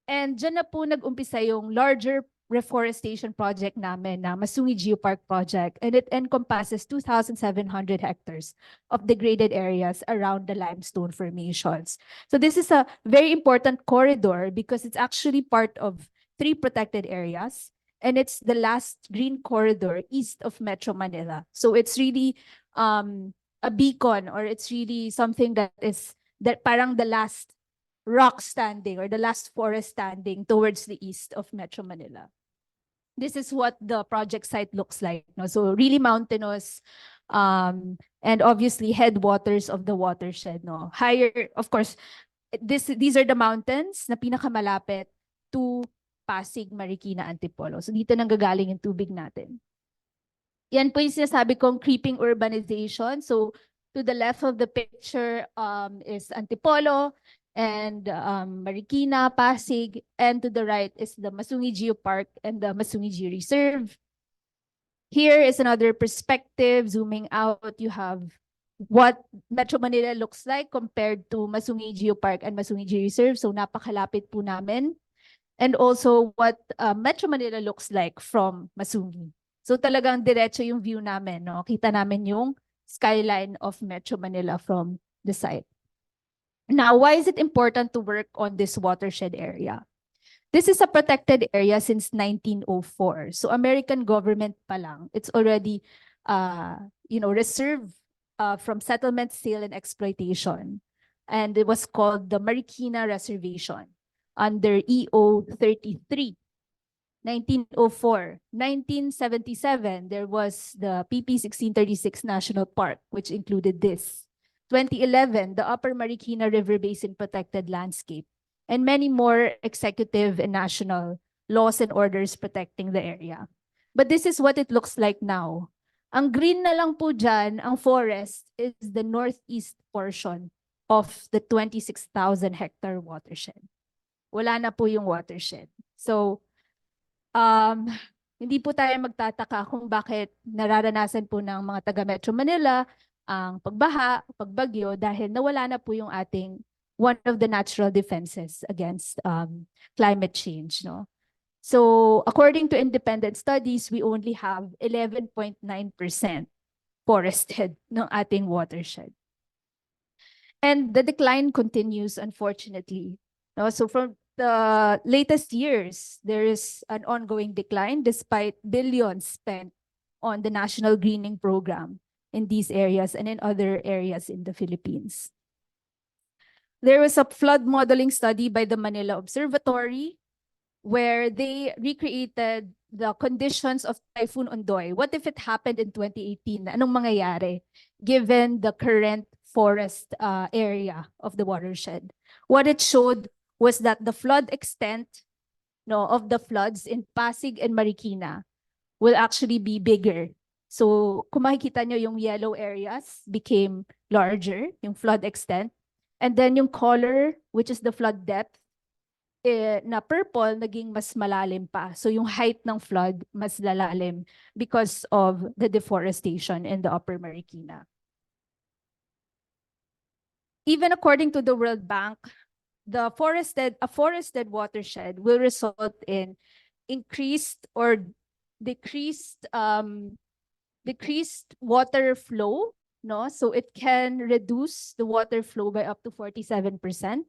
And dyan na po nag-umpisa yung larger reforestation project namin na Masungi Geopark Project, and it encompasses 2,700 hectares of degraded areas around the limestone formations. So this is a very important corridor because it's actually part of 3 protected areas, and it's the last green corridor east of Metro Manila. So it's really a beacon, or it's really something that is parang the last rock standing or the last forest standing towards the east of Metro Manila. This is what the project site looks like. No? So really mountainous, and obviously headwaters of the watershed. No? Higher, of course, these are the mountains na pinakamalapit to Pasig, Marikina, Antipolo. So dito nanggagaling yung tubig natin. Yan po yung sinasabi kong creeping urbanization. So to the left of the picture is Antipolo, and Marikina, Pasig, and to the right is the Masungi Geopark and the Masungi Reserve. Here is another perspective. Zooming out, you have what Metro Manila looks like compared to Masungi Geopark and Masungi Reserve. So napakalapit po namin. And also what Metro Manila looks like from Masungi. So talagang diretso yung view namin. No? Kita namin yung skyline of Metro Manila from the site. Now, why is it important to work on this watershed area? This is a protected area since 1904. So American government pa lang, it's already reserved from settlement, sale, and exploitation. And it was called the Marikina Reservation under EO 33. 1904. 1977, there was the PP 1636 National Park, which included this. 2011, the Upper Marikina River Basin Protected Landscape, and many more executive and national laws and orders protecting the area. But this is what it looks like now. Ang green na lang po dyan, ang forest, is the northeast portion of the 26,000 hectare watershed. Wala na po yung watershed. So, hindi po tayo magtataka kung bakit nararanasan po ng mga taga Metro Manila ang pagbaha, pagbagyo, dahil nawala na po yung ating one of the natural defenses against climate change. No? So according to independent studies, we only have 11.9% forested ng ating watershed. And the decline continues, unfortunately. No? So from the latest years, there is an ongoing decline despite billions spent on the National Greening Program in these areas and in other areas in the Philippines. There was a flood modeling study by the Manila Observatory where they recreated the conditions of Typhoon Ondoy. What if it happened in 2018? Anong mangyayari given the current forest area of the watershed? What it showed was that the flood extent of the floods in Pasig and Marikina will actually be bigger. So kung makikita nyo, yung yellow areas became larger, yung flood extent. And then yung color, which is the flood depth, na purple, naging mas malalim pa. So yung height ng flood, mas lalalim because of the deforestation in the Upper Marikina. Even according to the World Bank, a forested watershed will result in increased or decreased water flow, no? So it can reduce the water flow by up to 47%,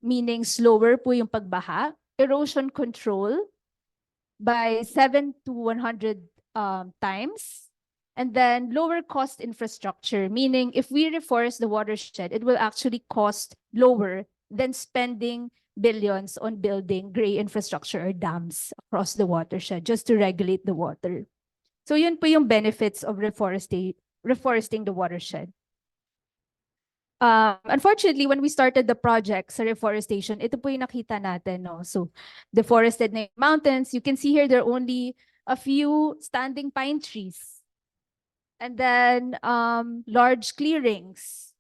meaning slower po yung pagbaha. Erosion control by 7 to 100 times. And then lower cost infrastructure, meaning if we reforest the watershed, it will actually cost lower than spending billions on building gray infrastructure or dams across the watershed just to regulate the water. So yun po yung benefits of reforesting the watershed. Unfortunately, when we started the project sa reforestation, ito po yung nakita natin, no? So deforested na yung mountains. You can see here there are only a few standing pine trees. And then large clearings.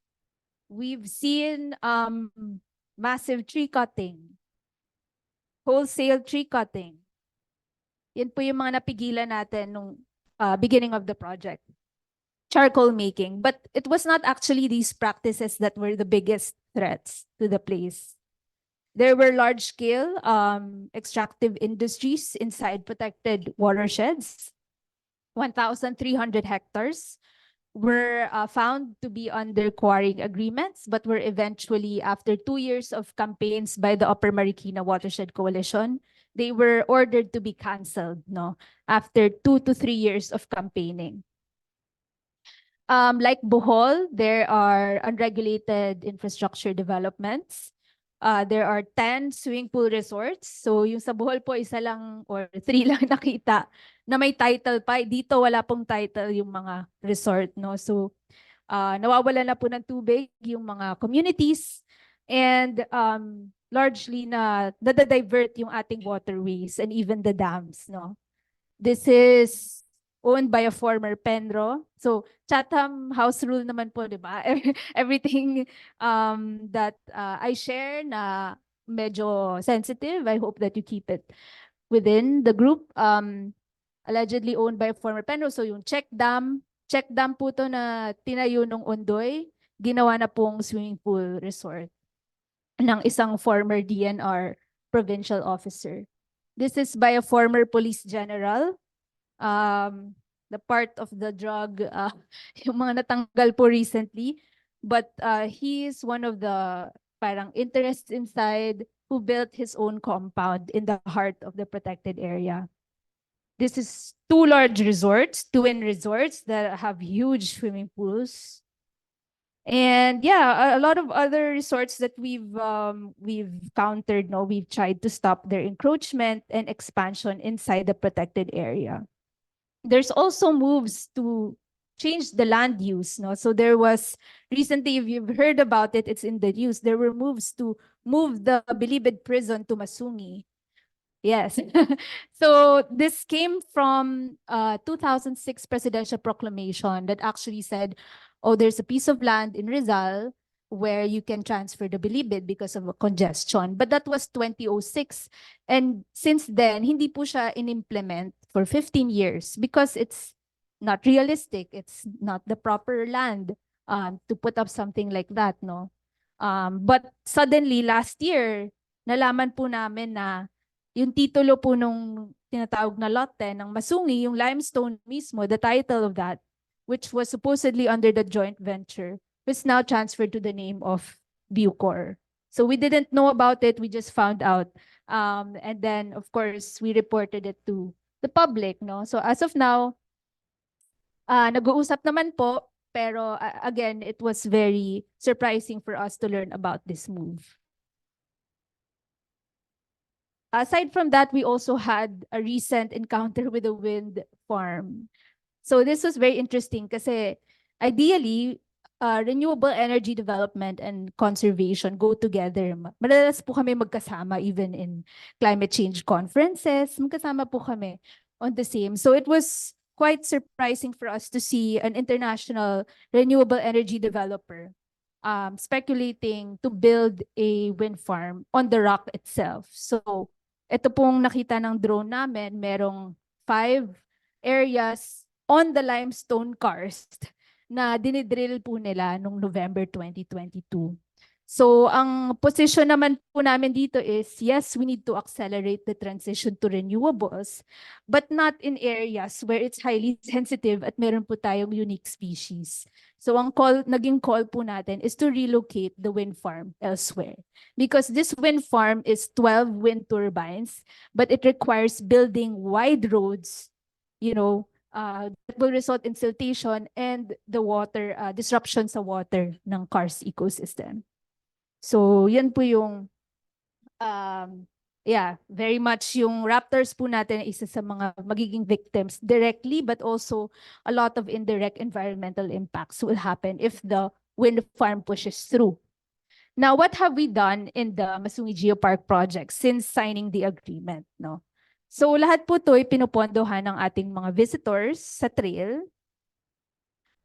We've seen massive tree cutting, wholesale tree cutting. Yan po yung mga napigilan natin nung beginning of the project. Charcoal making. But it was not actually these practices that were the biggest threats to the place. There were large-scale extractive industries inside protected watersheds. 1,300 hectares were found to be under quarrying agreements, but were eventually, after 2 years of campaigns by the Upper Marikina Watershed Coalition, they were ordered to be canceled, no, after 2 to 3 years of campaigning. Like Bohol, there are unregulated infrastructure developments. There are 10 swimming pool resorts. So yung sa Bohol po, isa lang or 3 lang nakita na may title pa. Dito wala pong title yung mga resort, no? So nawawala na po ng tubig yung mga communities and largely na divert yung ating waterways and even the dams, no? This is owned by a former Penro. So Chatham House Rule naman po, di ba? Everything that I share na medyo sensitive, I hope that you keep it within the group. Allegedly owned by a former Penro. So yung check dam po to na tinayo nung Ondoy, ginawa na pong swimming pool resort ng isang former DNR provincial officer. This is by a former police general. The part of the drug, yung mga natanggal po recently, but he is one of the parang interests inside who built his own compound in the heart of the protected area. This is 2 large resorts, twin resorts that have huge swimming pools. And yeah, a lot of other resorts that we've countered, no, we've tried to stop their encroachment and expansion inside the protected area. There's also moves to change the land use, no? So there was recently, if you've heard about it, it's in the news. There were moves to move the Bilibid prison to Masungi. Yes. So this came from 2006 presidential proclamation that actually said, oh, there's a piece of land in Rizal where you can transfer the Bilibid because of a congestion. But that was 2006. And since then, hindi po siya in-implement for 15 years because it's not realistic. It's not the proper land to put up something like that, no? But suddenly, last year, nalaman po namin na yung titulo po nung tinatawag na lote ng Masungi, yung limestone mismo, the title of that, which was supposedly under the joint venture, was now transferred to the name of Bucor. So we didn't know about it, we just found out. And then, of course, we reported it to the public, no? So as of now, nag-uusap naman po, pero again, it was very surprising for us to learn about this move. aside from that, we also had a recent encounter with a wind farm. So this was very interesting kasi ideally, renewable energy development and conservation go together. Madalas po kami magkasama even in climate change conferences. Magkasama po kami on the same. So it was quite surprising for us to see an international renewable energy developer speculating to build a wind farm on the rock itself. So ito pong nakita ng drone namin, merong 5 areas on the limestone karst na dinidrill po nila noong November 2022. So ang position naman po namin dito is, yes, we need to accelerate the transition to renewables, but not in areas where it's highly sensitive at meron po tayong unique species. So ang naging call po natin is to relocate the wind farm elsewhere. Because this wind farm is 12 wind turbines, but it requires building wide roads, that will result in siltation and the water, disruption sa water ng karst ecosystem. So, yan po yung, very much yung raptors po natin isa sa mga magiging victims directly, but also a lot of indirect environmental impacts will happen if the wind farm pushes through. Now, what have we done in the Masungi Geopark project since signing the agreement? No? So, lahat po ito ay pinupondohan ng ating mga visitors sa trail,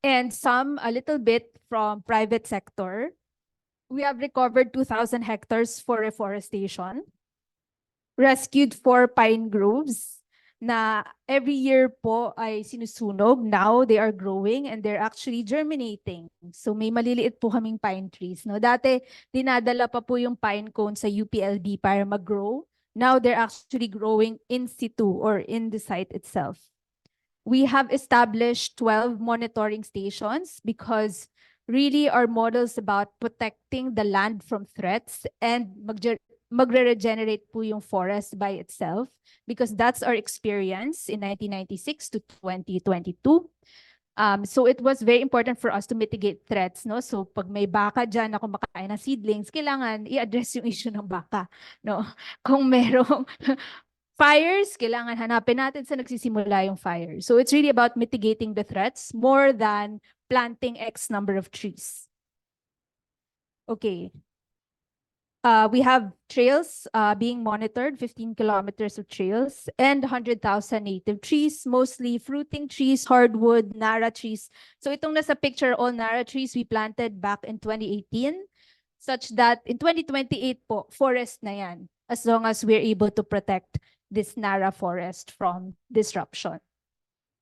and some a little bit from private sector. We have recovered 2,000 hectares for reforestation, rescued 4 pine groves na every year po ay sinusunog. Now they are growing and they're actually germinating. So may maliliit po kaming pine trees. No? Dati, dinadala pa po yung pine cone sa UPLB para mag-grow. Now they're actually growing in situ or in the site itself. We have established 12 monitoring stations because really our model is about protecting the land from threats and magre-regenerate po yung forest by itself, because that's our experience in 1996 to 2022. So it was very important for us to mitigate threats, no? So pag may baka dyan na kumakain ng seedlings, kailangan i-address yung issue ng baka, no? Kung merong fires, kailangan hanapin natin sa nagsisimula yung fire. So it's really about mitigating the threats more than planting X number of trees. Okay. We have trails being monitored, 15 kilometers of trails, and 100,000 native trees, mostly fruiting trees, hardwood, Nara trees. So itong nasa picture, all Nara trees we planted back in 2018, such that in 2028 po, forest na yan, as long as we're able to protect this Nara forest from disruption.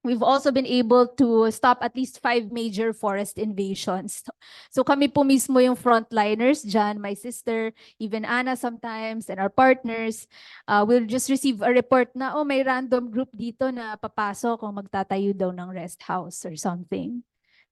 We've also been able to stop at least 5 major forest invasions. So kami po mismo yung frontliners dyan, my sister, even Anna sometimes, and our partners, will just receive a report na, oh, may random group dito na papasok kung magtatayo daw ng rest house or something.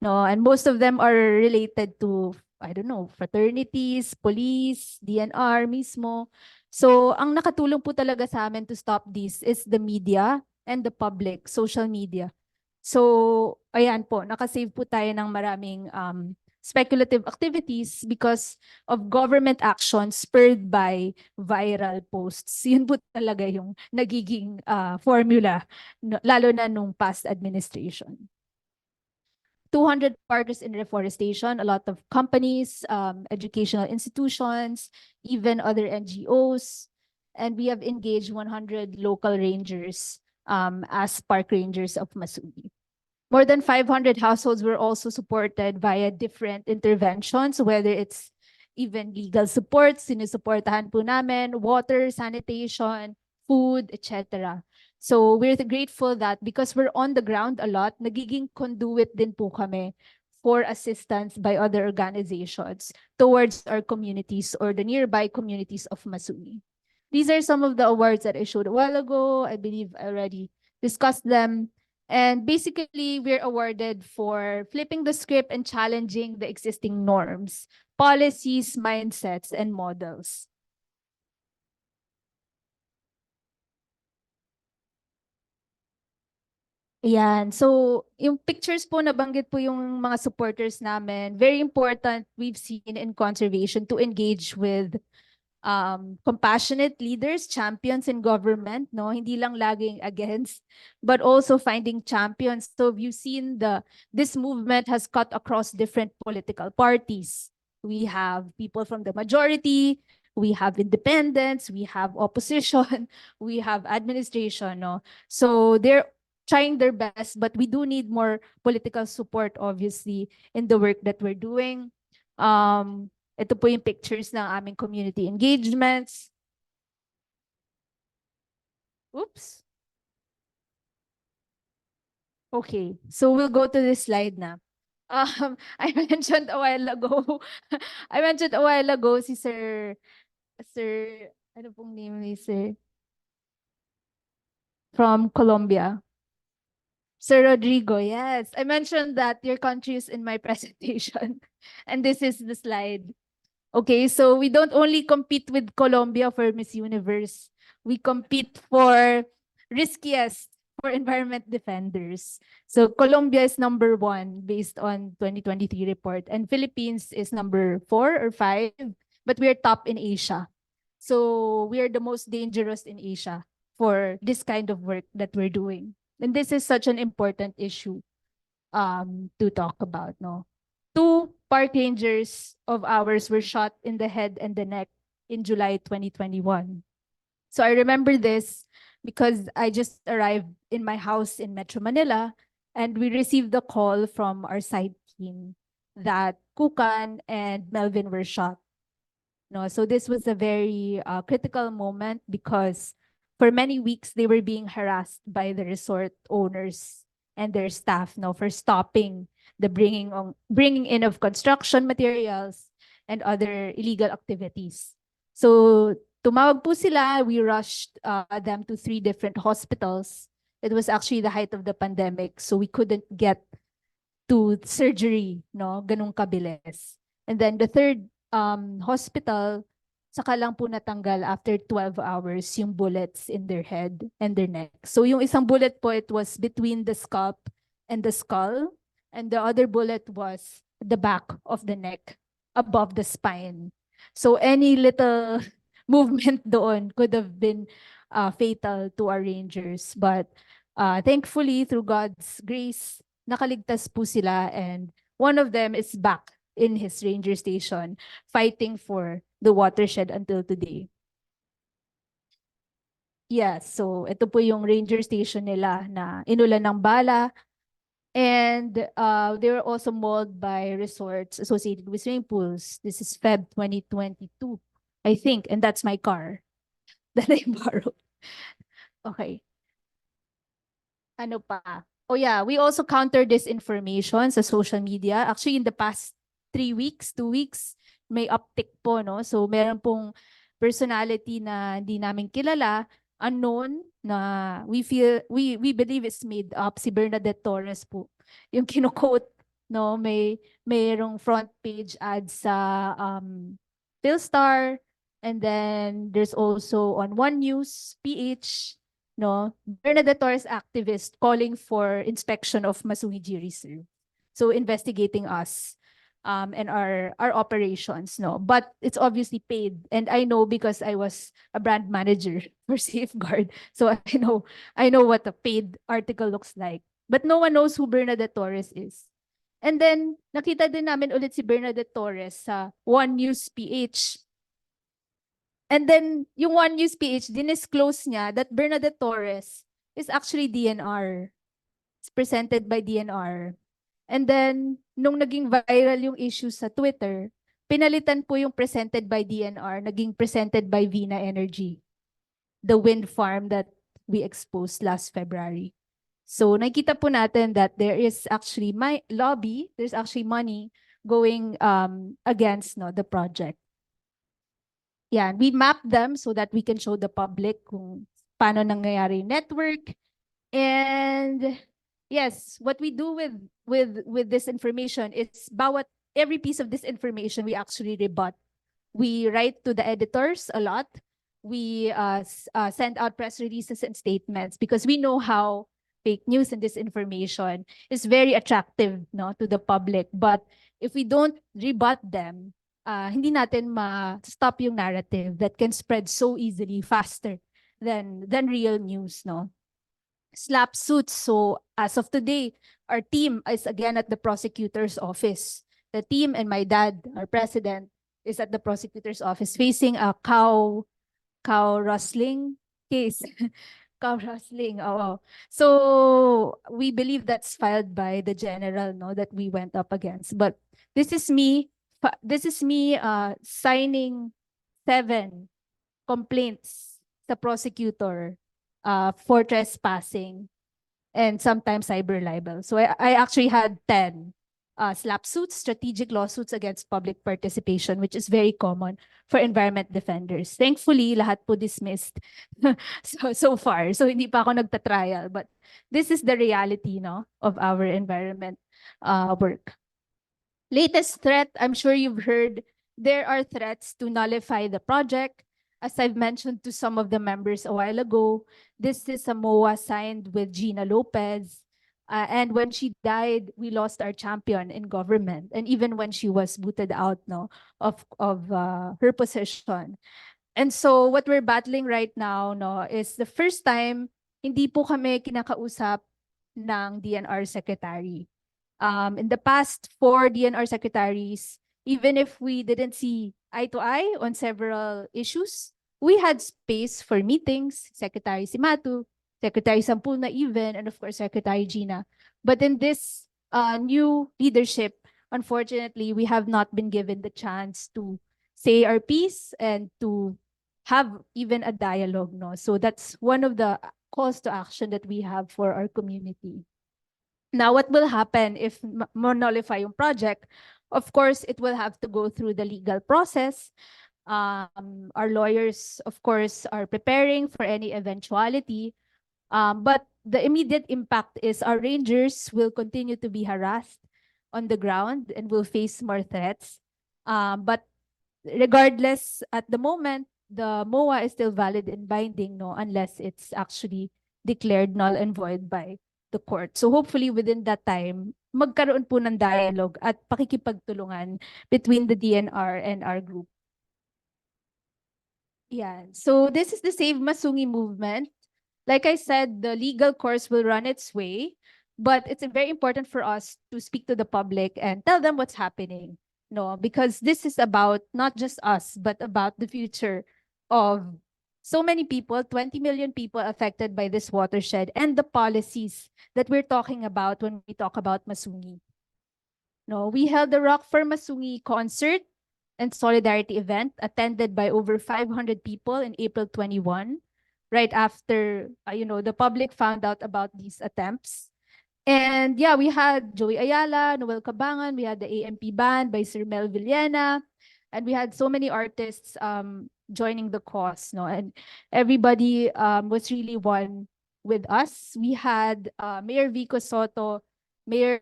No, and most of them are related to, I don't know, fraternities, police, DNR mismo. So ang nakatulong po talaga sa amin to stop this is the media and the public, social media. So, ayan po, nakasave po tayo ng maraming speculative activities because of government action spurred by viral posts. Yun po talaga yung nagiging formula, lalo na nung past administration. 200 partners in reforestation, a lot of companies, educational institutions, even other NGOs, and we have engaged 100 local rangers as park rangers of Masungi. More than 500 households were also supported via different interventions, whether it's even legal support, sinusuportahan po namin, water, sanitation, food, etc. So we're grateful that because we're on the ground a lot, nagiging conduit din po kami for assistance by other organizations towards our communities or the nearby communities of Masungi. These are some of the awards that I showed a while ago. I believe I already discussed them. And basically, we're awarded for flipping the script and challenging the existing norms, policies, mindsets, and models. Ayan. So, yung pictures po, nabanggit po yung mga supporters namin. Very important, we've seen in conservation to engage with compassionate leaders, champions in government, no? Hindi lang laging against, but also finding champions. So you've seen this movement has cut across different political parties. We have people from the majority, we have independents, we have opposition, we have administration, no? So they're trying their best, but we do need more political support, obviously, in the work that we're doing. Ito po yung pictures ng aming community engagements. Oops. Okay, so we'll go to this slide na. I mentioned a while ago, si Sir, ano pong name ni Sir? From Colombia. Sir Rodrigo, yes. I mentioned that your country is in my presentation. And this is the slide. Okay, so we don't only compete with Colombia for Miss Universe. We compete for riskiest for environment defenders. So Colombia is number 1 based on 2023 report, and Philippines is number 4 or 5, but we are top in Asia. So we are the most dangerous in Asia for this kind of work that we're doing. And this is such an important issue to talk about, no? 2 park rangers of ours were shot in the head and the neck in July 2021. So I remember this because I just arrived in my house in Metro Manila, and we received the call from our site team that Kukan and Melvin were shot. No, so this was a very critical moment because for many weeks they were being harassed by the resort owners and their staff, no, for stopping the bringing in of construction materials and other illegal activities. So tumawag po sila, we rushed them to 3 different hospitals. It was actually the height of the pandemic, so we couldn't get to surgery, no, ganung kabilis. And then the third hospital, saka lang po natanggal after 12 hours yung bullets in their head and their neck. So yung isang bullet po, it was between the scalp and the skull, and the other bullet was the back of the neck above the spine. So any little movement doon could have been fatal to our rangers. But thankfully, through God's grace, nakaligtas po sila, and one of them is back in his ranger station fighting for the watershed until today. Yes, so ito po yung ranger station nila na inulan ng bala. And they were also mauled by resorts associated with swimming pools. This is Feb 2022, I think, and that's my car that I borrowed. Okay. Ano pa? Oh yeah, we also counter disinformation sa social media. Actually, in the past 3 weeks, 2 weeks, may uptick po, no? So meron pong personality na hindi namin kilala, unknown, na we believe it's made up, si Bernadette Torres po. Yung kino-quote, no? Mayroong front page ad sa Philstar, and then there's also on One News, PH, no? Bernadette Torres activist calling for inspection of Masuhiji Reserve. So investigating us and our operations, no? But it's obviously paid. And I know because I was a brand manager for Safeguard. So I know what a paid article looks like. But no one knows who Bernadette Torres is. And then nakita din namin ulit si Bernadette Torres sa One News PH. And then yung One News PH, dinisclose niya that Bernadette Torres is actually DNR. It's presented by DNR. And then, nung naging viral yung issue sa Twitter, pinalitan po yung presented by DNR, naging presented by Vina Energy, the wind farm that we exposed last February. So, nakita po natin that there is actually there's actually money going against the project. Yeah, we map them so that we can show the public kung paano nangyayari yung network. And yes, what we do with this information is every piece of this information we actually rebut. We write to the editors a lot. We send out press releases and statements because we know how fake news and disinformation is very attractive, no, to the public. But if we don't rebut them, hindi natin ma-stop yung narrative that can spread so easily, faster than real news, no? Slap suits. So as of today, our team is again at the prosecutor's office. The team and my dad, our president, is at the prosecutor's office facing a cow rustling case. Cow rustling. Oh. So we believe that's filed by the general, no, that we went up against. But this is me signing 7 complaints sa prosecutor for trespassing and sometimes cyber libel. So I actually had 10 slap suits, strategic lawsuits against public participation, which is very common for environment defenders. Thankfully, lahat po dismissed so far. So hindi pa ako nagta-trial, but this is the reality, no, of our environment work. Latest threat, I'm sure you've heard, there are threats to nullify the project. As I've mentioned to some of the members a while ago, this is a MOA signed with Gina Lopez. And when she died, we lost our champion in government. And even when she was booted out, no, of her position. And so what we're battling right now, no, is the first time hindi po kami kinakausap ng DNR secretary. In the past 4 DNR secretaries, even if we didn't see eye to eye on several issues, we had space for meetings, Secretary Simatu, Secretary Sampulna even, and of course, Secretary Gina. But in this new leadership, unfortunately, we have not been given the chance to say our piece and to have even a dialogue, no? So that's one of the calls to action that we have for our community. Now, what will happen if nullify yung project? Of course, it will have to go through the legal process. Our lawyers, of course, are preparing for any eventuality. But the immediate impact is our rangers will continue to be harassed on the ground and will face more threats. But regardless, at the moment, the MOA is still valid and binding, no, unless it's actually declared null and void by the court. So hopefully within that time, magkaroon po ng dialogue at pakikipagtulungan between the DNR and our group. Yeah, so this is the Save Masungi movement. Like I said, the legal course will run its way, but it's very important for us to speak to the public and tell them what's happening. No, because this is about not just us, but about the future of so many people, 20 million people affected by this watershed and the policies that we're talking about when we talk about Masungi. No, we held the Rock for Masungi concert and solidarity event attended by over 500 people in April 21, right after, the public found out about these attempts. And yeah, we had Joey Ayala, Noel Cabangan, we had the AMP band by Sir Mel Villena, and we had so many artists joining the cause, no? And everybody was really one with us. We had Mayor Vico Soto, Mayor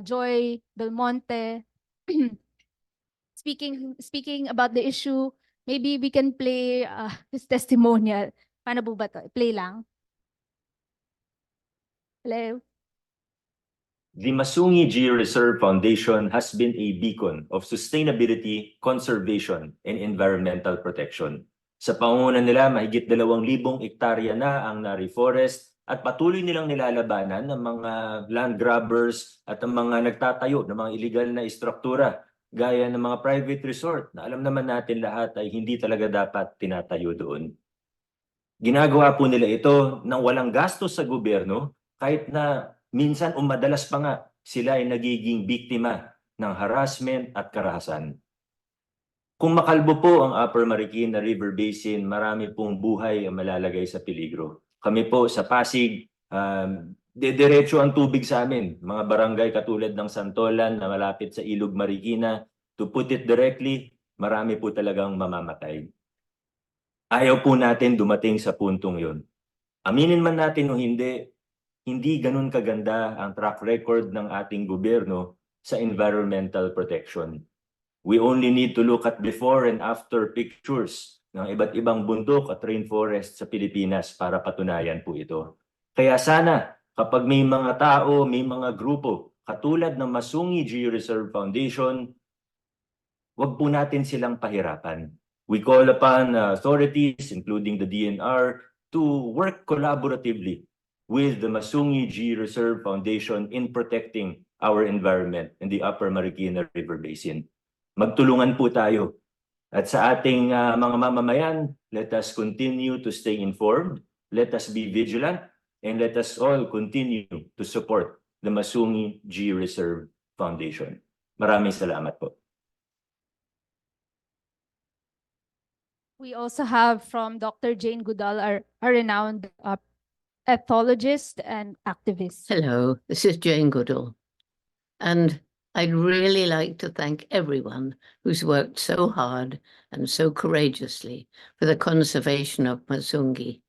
Joy Belmonte. Speaking about the issue, maybe we can play his testimonial. Paano po ba to? Play lang. Hello? The Masungi Geo-Reserve Foundation has been a beacon of sustainability, conservation, and environmental protection. Sa pangunguna nila, mahigit 2,000 ektarya na ang na-reforest at patuloy nilang nilalabanan ng mga land grabbers at ang mga nagtatayo ng mga illegal na istruktura gaya ng mga private resort na alam naman natin lahat ay hindi talaga dapat tinatayo doon. Ginagawa po nila ito nang walang gastos sa gobyerno kahit na minsan o madalas pa nga sila ay nagiging biktima ng harassment at karahasan. Kung makalbo po ang Upper Marikina River Basin, marami pong buhay ang malalagay sa peligro. Kami po sa Pasig, diretso ang tubig sa amin. Mga barangay katulad ng Santolan na malapit sa Ilog Marikina, to put it directly, marami po talagang mamamatay. Ayaw po natin dumating sa puntong yun. Aminin man natin o hindi ganun kaganda ang track record ng ating gobyerno sa environmental protection. We only need to look at before and after pictures ng iba't ibang bundok at rainforest sa Pilipinas para patunayan po ito. Kaya sana kapag may mga tao, may mga grupo katulad ng Masungi Geo-Reserve Foundation, wag po natin silang pahirapan. We call upon authorities, including the DNR, to work collaboratively with the Masungi G Reserve Foundation in protecting our environment in the Upper Marikina River Basin. Magtulungan po tayo. At sa ating mga mamamayan, let us continue to stay informed, let us be vigilant, and let us all continue to support the Masungi G Reserve Foundation. Maraming salamat po. We also have from Dr. Jane Goodall, a renowned ethologist and activist. Hello, this is Jane Goodall. And I'd really like to thank everyone who's worked so hard and so courageously for the conservation of Masungi.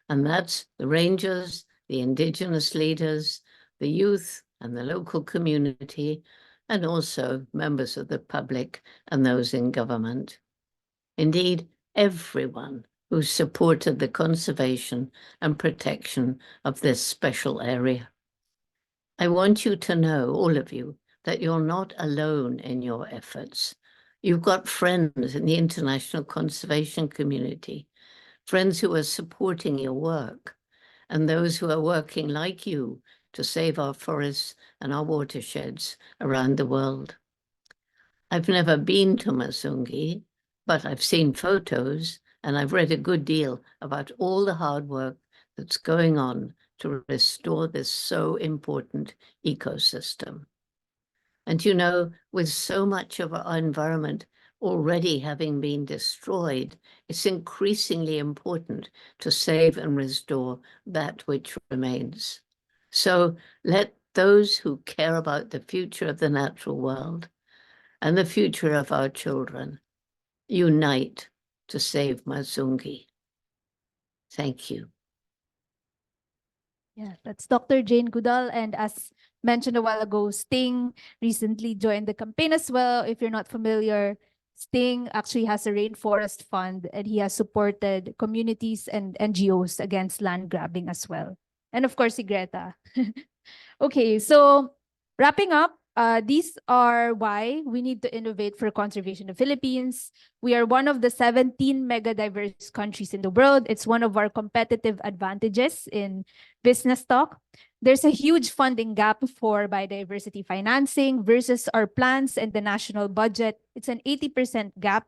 And that's the rangers, the indigenous leaders, the youth and the local community, and also members of the public and those in government. Indeed, everyone who supported the conservation and protection of this special area. I want you to know, all of you, that you're not alone in your efforts. You've got friends in the international conservation community, friends who are supporting your work, and those who are working like you to save our forests and our watersheds around the world. I've never been to Masungi, but I've seen photos and I've read a good deal about all the hard work that's going on to restore this so important ecosystem. And you know, with so much of our environment already having been destroyed, it's increasingly important to save and restore that which remains. So let those who care about the future of the natural world and the future of our children unite to save Masungi. Thank you. Yeah, that's Dr. Jane Goodall. And as mentioned a while ago, Sting recently joined the campaign as well. If you're not familiar, Sting actually has a rainforest fund and he has supported communities and NGOs against land grabbing as well. And of course, si Greta. Okay, so wrapping up, these are why we need to innovate for conservation of Philippines. We are one of the 17 mega diverse countries in the world. It's one of our competitive advantages in business talk. There's a huge funding gap for biodiversity financing versus our plans and the national budget. It's an 80% gap.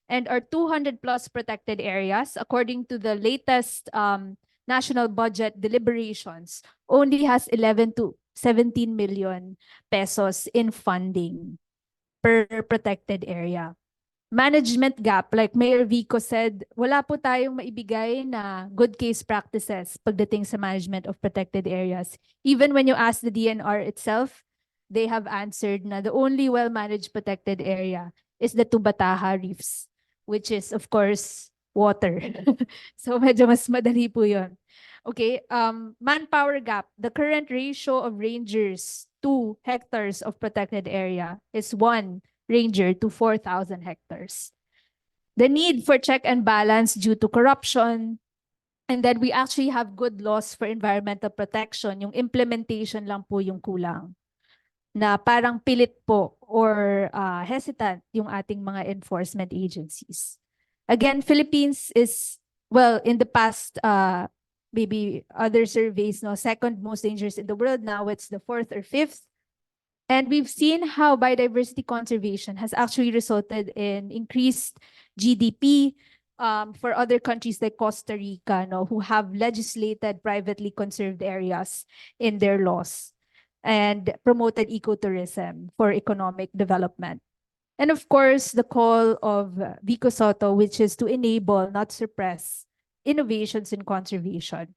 And our 200 plus protected areas, according to the latest national budget deliberations, only has 11 to 17 million pesos in funding per protected area. Management gap, like Mayor Vico said, wala po tayong maibigay na good case practices pagdating sa management of protected areas. Even when you ask the DNR itself, they have answered na the only well-managed protected area is the Tubataha Reefs, which is, of course, water. So medyo mas madali po yun. Okay, manpower gap. The current ratio of rangers to hectares of protected area is 1 ranger to 4,000 hectares. The need for check and balance due to corruption, and then we actually have good laws for environmental protection. Yung implementation lang po yung kulang. Na parang pilit po or hesitant yung ating mga enforcement agencies. Again, Philippines is, well, in the past, maybe other surveys, no, second most dangerous in the world. Now it's the 4th or 5th. And we've seen how biodiversity conservation has actually resulted in increased GDP for other countries like Costa Rica, no, who have legislated privately conserved areas in their laws and promoted ecotourism for economic development. And of course, the call of Vico Soto, which is to enable, not suppress, innovations in conservation.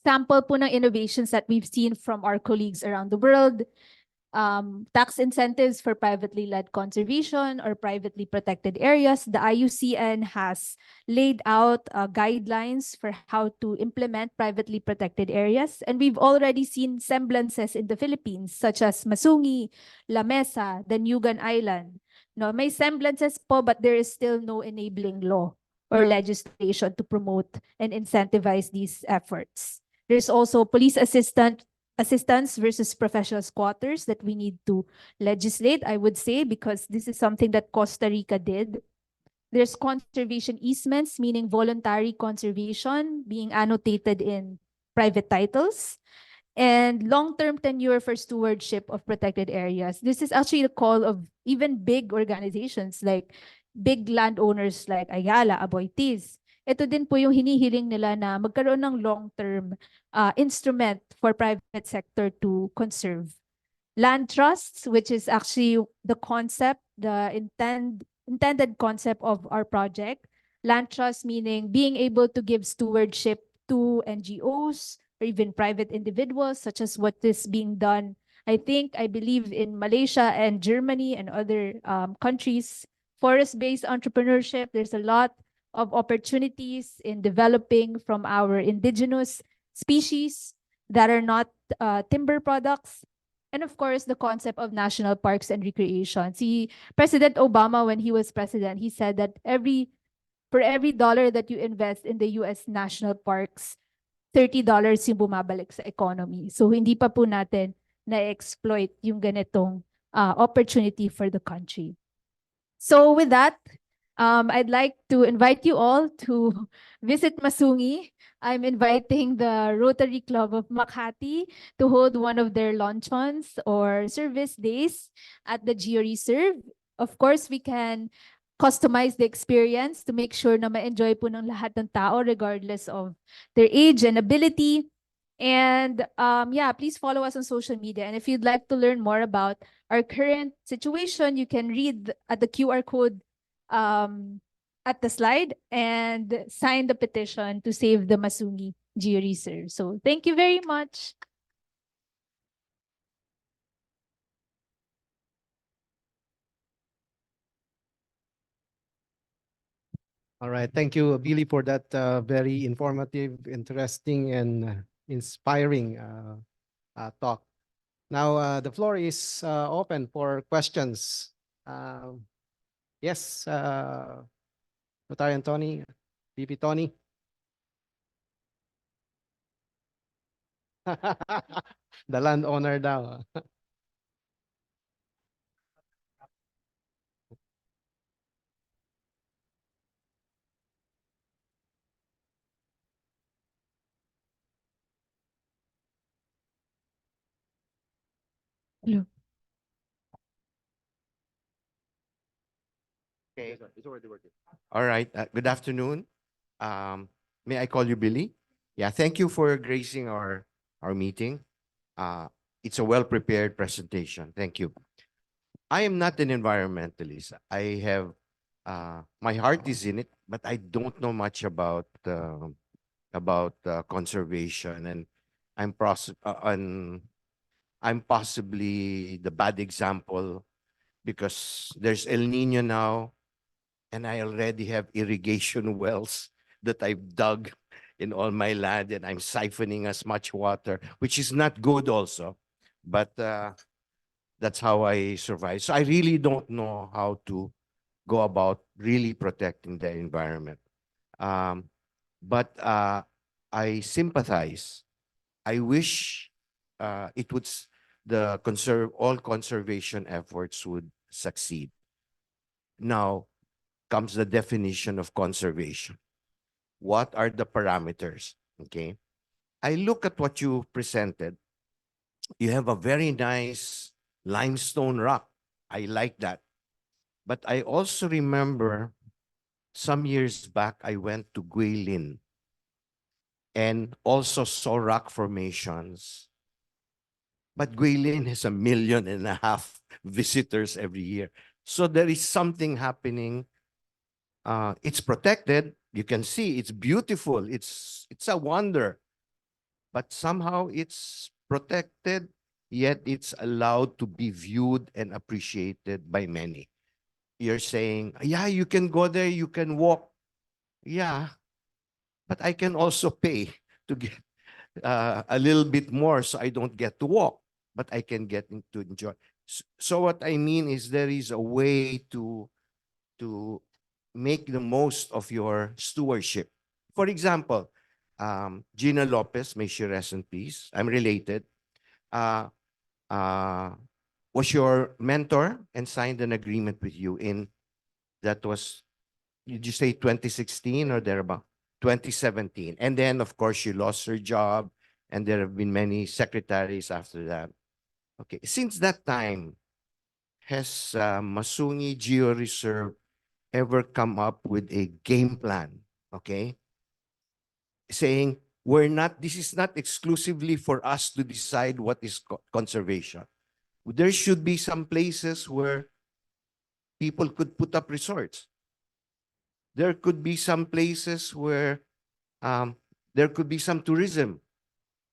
Sample po ng innovations that we've seen from our colleagues around the world, tax incentives for privately led conservation or privately protected areas. The IUCN has laid out guidelines for how to implement privately protected areas. And we've already seen semblances in the Philippines, such as Masungi, La Mesa, the Nugan Island. No, may semblances po, but there is still no enabling law or legislation to promote and incentivize these efforts. There's also police assistant assistance versus professional squatters that we need to legislate, I would say, because this is something that Costa Rica did. There's conservation easements, meaning voluntary conservation being annotated in private titles, and long-term tenure for stewardship of protected areas. This is actually the call of even big organizations like big landowners like Ayala, Aboitiz. Ito din po yung hinihiling nila na magkaroon ng long-term instrument for private sector to conserve. Land trusts, which is actually the concept, the intended concept of our project. Land trust meaning being able to give stewardship to NGOs or even private individuals, such as what is being done, I believe in Malaysia and Germany and other countries. Forest-based entrepreneurship, there's a lot of opportunities in developing from our indigenous species that are not timber products. And of course, the concept of national parks and recreation. See, President Obama, when he was president, he said that for every dollar that you invest in the US national parks, $30 yung bumabalik sa economy. So hindi pa po natin na-exploit yung ganitong opportunity for the country. So with that, I'd like to invite you all to visit Masungi. I'm inviting the Rotary Club of Makati to hold one of their luncheons or service days at the Geo Reserve. Of course, we can customize the experience to make sure na ma-enjoy po ng lahat ng tao regardless of their age and ability. And yeah, please follow us on social media. And if you'd like to learn more about our current situation, you can read at the QR code at the slide and sign the petition to save the Masungi Geo Reserve. So thank you very much. All right. Thank you, Billy, for that very informative, interesting, and inspiring talk. Now, the floor is open for questions. Yes, Notarian Tony, VP Tony. The landowner daw. Hello. Okay, all right. Good afternoon. May I call you Billy? Yeah, thank you for gracing our meeting. It's a well-prepared presentation. Thank you. I am not an environmentalist. I have my heart is in it, but I don't know much about conservation, and I'm I'm possibly the bad example because there's El Nino now, and I already have irrigation wells that I've dug in all my land, and I'm siphoning as much water, which is not good also, but that's how I survive. So I really don't know how to go about really protecting the environment. But I sympathize. I wish all conservation efforts would succeed. Now comes the definition of conservation. What are the parameters? Okay. I look at what you presented. You have a very nice limestone rock. I like that. But I also remember some years back, I went to Guilin and also saw rock formations. But Guilin has 1.5 million visitors every year. So there is something happening. It's protected. You can see it's beautiful. It's a wonder. But somehow it's protected, yet it's allowed to be viewed and appreciated by many. You're saying, yeah, you can go there, you can walk. Yeah, but I can also pay to get a little bit more so I don't get to walk, but I can get to enjoy. So what I mean is there is a way to make the most of your stewardship. For example, Gina Lopez, may she rest in peace. I'm related. uh, uh, was your mentor and signed an agreement with you in, that was, did you say 2016 or thereabout? 2017. And then, of course, she lost her job, and there have been many secretaries after that. Okay. Since that time, has Masungi Geo Reserve ever come up with a game plan? Okay. Saying, this is not exclusively for us to decide what is conservation. There should be some places where people could put up resorts. There could be some places where there could be some tourism.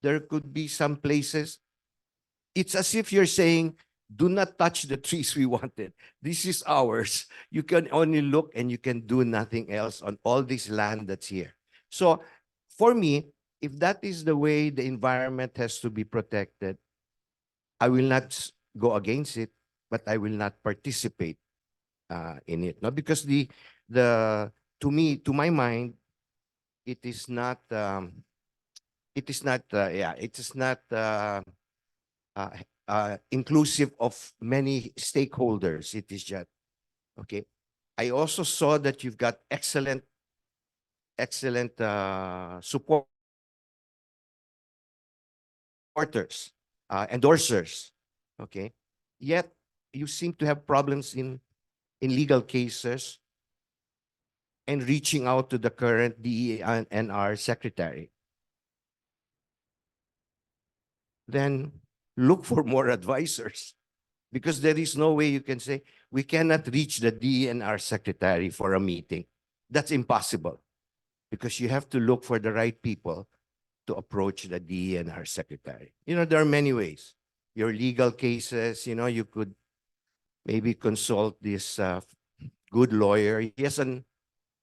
There could be some places. It's as if you're saying, do not touch the trees we wanted. This is ours. You can only look and you can do nothing else on all this land that's here. So for me, if that is the way the environment has to be protected, I will not go against it, but I will not participate in it. No, because to me, to my mind, it is not it is not uh, inclusive of many stakeholders. It is just okay. I also saw that you've got excellent supporters, endorsers. Okay, yet you seem to have problems in legal cases and reaching out to the current DE and NR secretary. Then look for more advisors, because there is no way you can say we cannot reach the DNR secretary for a meeting. That's impossible, because you have to look for the right people to approach the DNR secretary. There are many ways. Your legal cases, you could maybe consult this good lawyer. He has a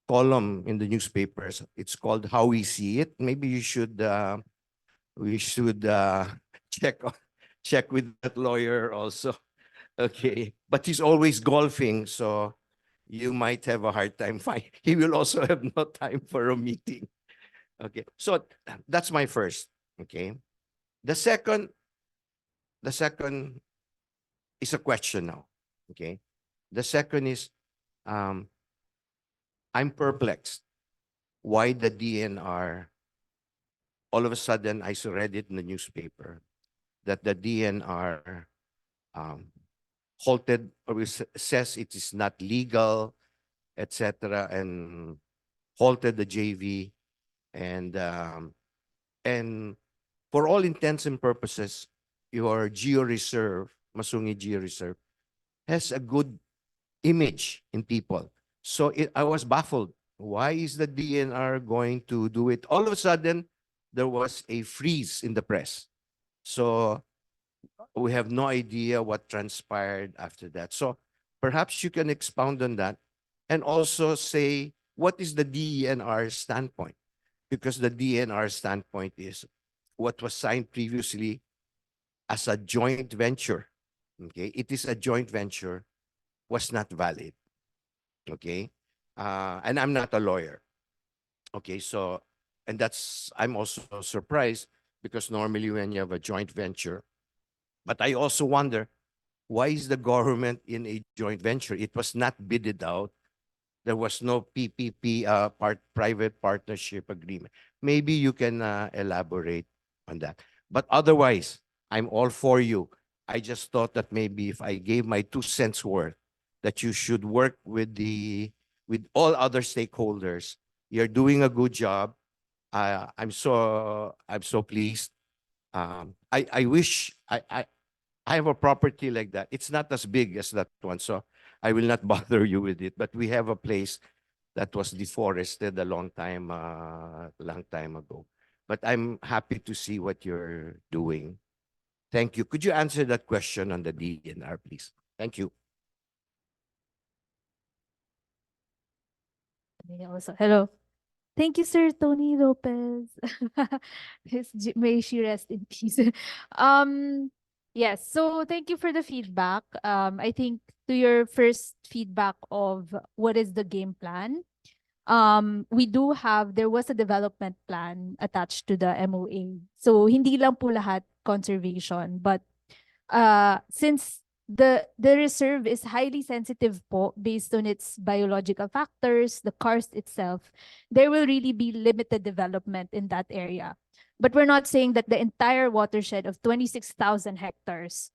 column in the newspapers. It's called How We See It. Maybe we should check with that lawyer also. Okay, but he's always golfing, so you might have a hard time finding. He will also have no time for a meeting. Okay, so that's my first. Okay, the second is a question now. Okay, the second is I'm perplexed why the DNR. All of a sudden, I read it in the newspaper that the DNR halted, or says it is not legal, etc., and halted the JV, and for all intents and purposes, your Geo Reserve, Masungi Geo Reserve, has a good image in people. So I was baffled. Why is the DNR going to do it? All of a sudden, there was a freeze in the press. So we have no idea what transpired after that. So perhaps you can expound on that and also say, what is the DNR standpoint? Because the DNR standpoint is what was signed previously as a joint venture. Okay, it is a joint venture, was not valid. Okay, and I'm not a lawyer. Okay, so, and I'm also surprised, because normally when you have a joint venture, but I also wonder, why is the government in a joint venture? It was not bidded out. There was no PPP, private partnership agreement. Maybe you can elaborate on that. But otherwise, I'm all for you. I just thought that maybe if I gave my 2 cents worth, that you should work with all other stakeholders. You're doing a good job. I'm so pleased. I wish I have a property like that. It's not as big as that one, so I will not bother you with it. But we have a place that was deforested a long time ago. But I'm happy to see what you're doing. Thank you. Could you answer that question on the DNR, please? Thank you. Me also. Hello. Thank you, Sir Tony Lopez. May she rest in peace. Yes, so thank you for the feedback. I think to your first feedback of what is the game plan, there was a development plan attached to the MOA. So hindi lang po lahat conservation. But since the reserve is highly sensitive po based on its biological factors, the karst itself, there will really be limited development in that area. But we're not saying that the entire watershed of 26,000 hectares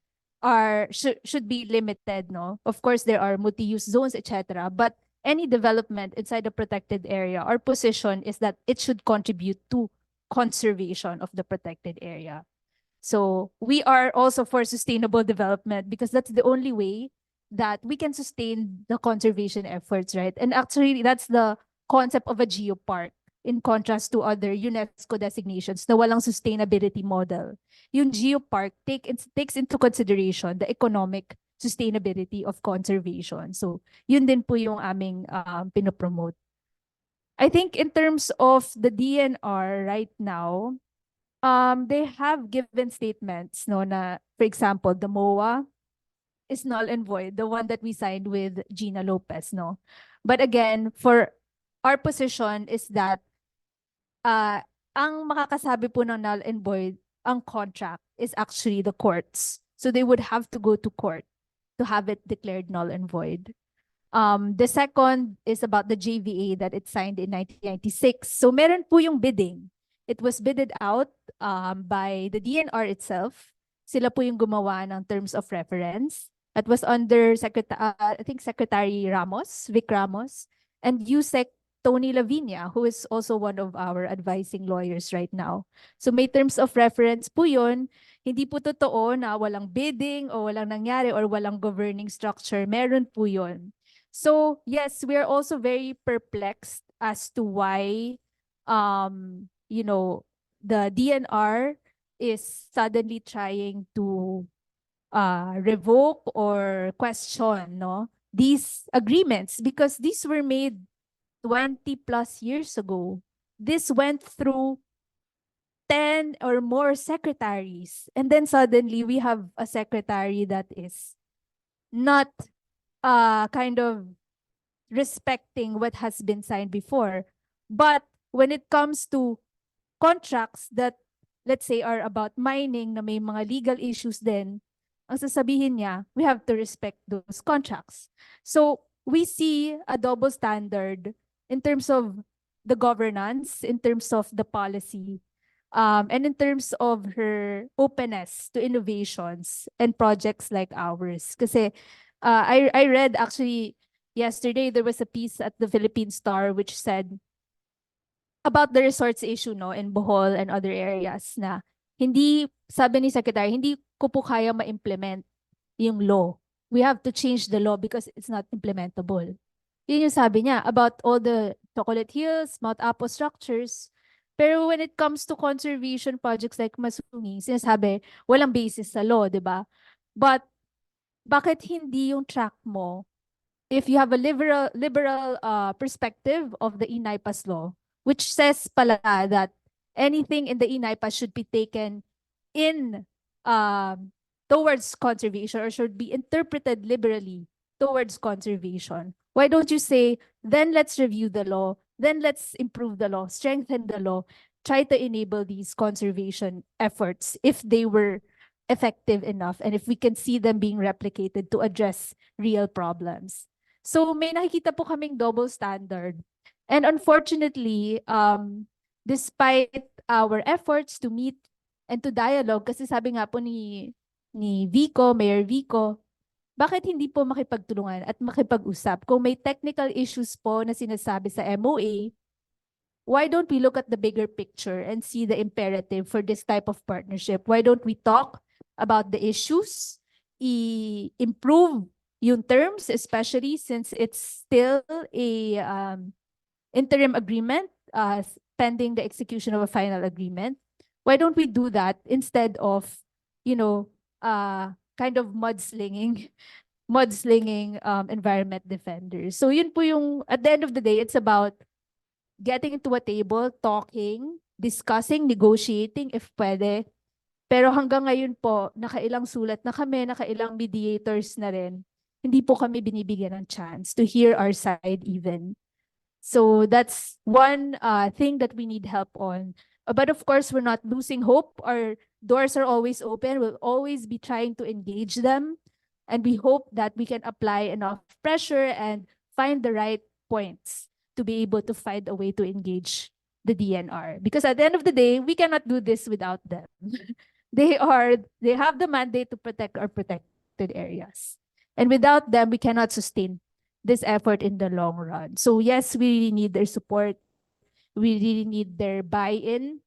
should be limited, no? Of course, there are multi-use zones, etc. But any development inside the protected area, our position is that it should contribute to conservation of the protected area. So we are also for sustainable development because that's the only way that we can sustain the conservation efforts, right? And actually, that's the concept of a geopark in contrast to other UNESCO designations na walang sustainability model. Yung geopark takes into consideration the economic sustainability of conservation. So yun din po yung aming pinopromote. I think in terms of the DNR right now, they have given statements, no, na, for example, the MOA is null and void, the one that we signed with Gina Lopez, no. But again, for our position is that ang makakasabi po ng null and void, ang contract is actually the courts. So they would have to go to court to have it declared null and void. The second is about the JVA that it signed in 1996. So meron po yung bidding. It was bidded out by the DNR itself. Sila po yung gumawa ng terms of reference. That was under I think Secretary Ramos, Vic Ramos, and USEC Tony Lavinia, who is also one of our advising lawyers right now. So may terms of reference po yun. Hindi po totoo na walang bidding o walang nangyari or walang governing structure. Meron po yun. So yes, we are also very perplexed as to why you know, the DNR is suddenly trying to revoke or question, no, these agreements, because these were made 20 plus years ago. This went through 10 or more secretaries, and then suddenly we have a secretary that is not kind of respecting what has been signed before. But when it comes to contracts that, let's say, are about mining na may mga legal issues din, ang sasabihin niya, we have to respect those contracts. So we see a double standard in terms of the governance, in terms of the policy, and in terms of her openness to innovations and projects like ours. Kasi I read actually yesterday, there was a piece at the Philippine Star which said about the resorts issue, no, in Bohol and other areas na hindi, sabi ni Secretary, hindi ko po kaya ma-implement yung law. We have to change the law because it's not implementable. Yun yung sabi niya about all the Chocolate Hills, Mount Apo structures. Pero when it comes to conservation projects like Masungi, sinasabi, walang basis sa law, di ba? But bakit hindi yung track mo if you have a liberal perspective of the INAIPAS law, which says pala that anything in the INAIPAS should be taken in towards conservation or should be interpreted liberally towards conservation. Why don't you say, then let's review the law, then let's improve the law, strengthen the law, try to enable these conservation efforts if they were effective enough and if we can see them being replicated to address real problems. So may nakikita po kaming double standard. And unfortunately, despite our efforts to meet and to dialogue, kasi sabi nga po ni Vico, Mayor Vico, bakit hindi po makipagtulungan at makipag-usap? Kung may technical issues po na sinasabi sa MOA, why don't we look at the bigger picture and see the imperative for this type of partnership? Why don't we talk about the issues, improve yung terms, especially since it's still a interim agreement pending the execution of a final agreement? Why don't we do that instead of, you know, kind of mudslinging environment defenders? So yun po yung, at the end of the day, it's about getting into a table, talking, discussing, negotiating if pwede. Pero hanggang ngayon po, nakailang sulat na kami, nakailang mediators na rin, hindi po kami binibigyan ng chance to hear our side even. So that's one thing that we need help on. But of course, we're not losing hope. Our doors are always open. We'll always be trying to engage them. And we hope that we can apply enough pressure and find the right points to be able to find a way to engage the DNR. Because at the end of the day, we cannot do this without them. they have the mandate to protect our protected areas. And without them, we cannot sustain this effort in the long run. So yes, we really need their support. We really need their buy-in.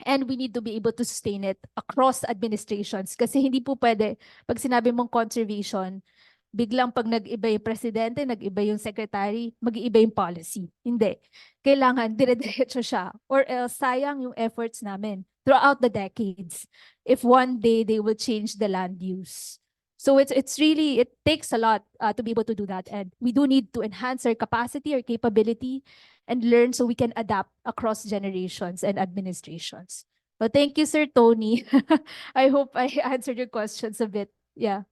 And we need to be able to sustain it across administrations. Kasi hindi po pwede, pag sinabi mong conservation, biglang pag nag-iba yung presidente, nag-iba yung secretary, mag-iiba yung policy. Hindi. Kailangan dire-diretso siya. Or else, sayang yung efforts namin throughout the decades if one day they will change the land use. So it's really, it takes a lot to be able to do that. And we do need to enhance our capacity, our capability, and learn so we can adapt across generations and administrations. Well, thank you, Sir Tony. I hope I answered your questions a bit. Yeah.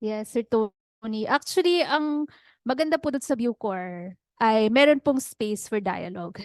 Yes, Sir Tony. Actually, ang maganda po dun sa Bucor ay meron pong space for dialogue.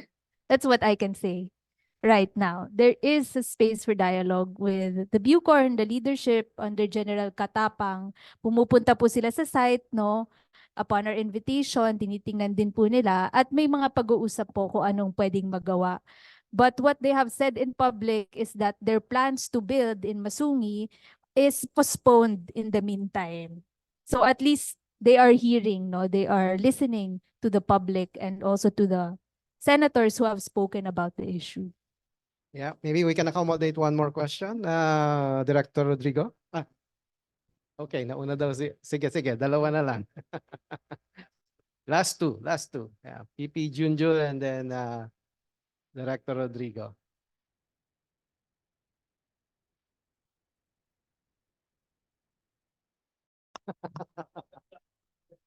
That's what I can say right now. There is a space for dialogue with the Bucor and the leadership under General Katapang. Pumupunta po sila sa site, no? Upon our invitation, tinitingnan din po nila at may mga pag-uusap po kung anong pwedeng magawa. But what they have said in public is that their plans to build in Masungi is postponed in the meantime. So at least they are hearing, no? They are listening to the public and also to the senators who have spoken about the issue. Yeah, maybe we can accommodate one more question. Director Rodrigo? Okay, nauna daw sige, dalawa na lang. Last two. Yeah, PP Junjun and then Director Rodrigo.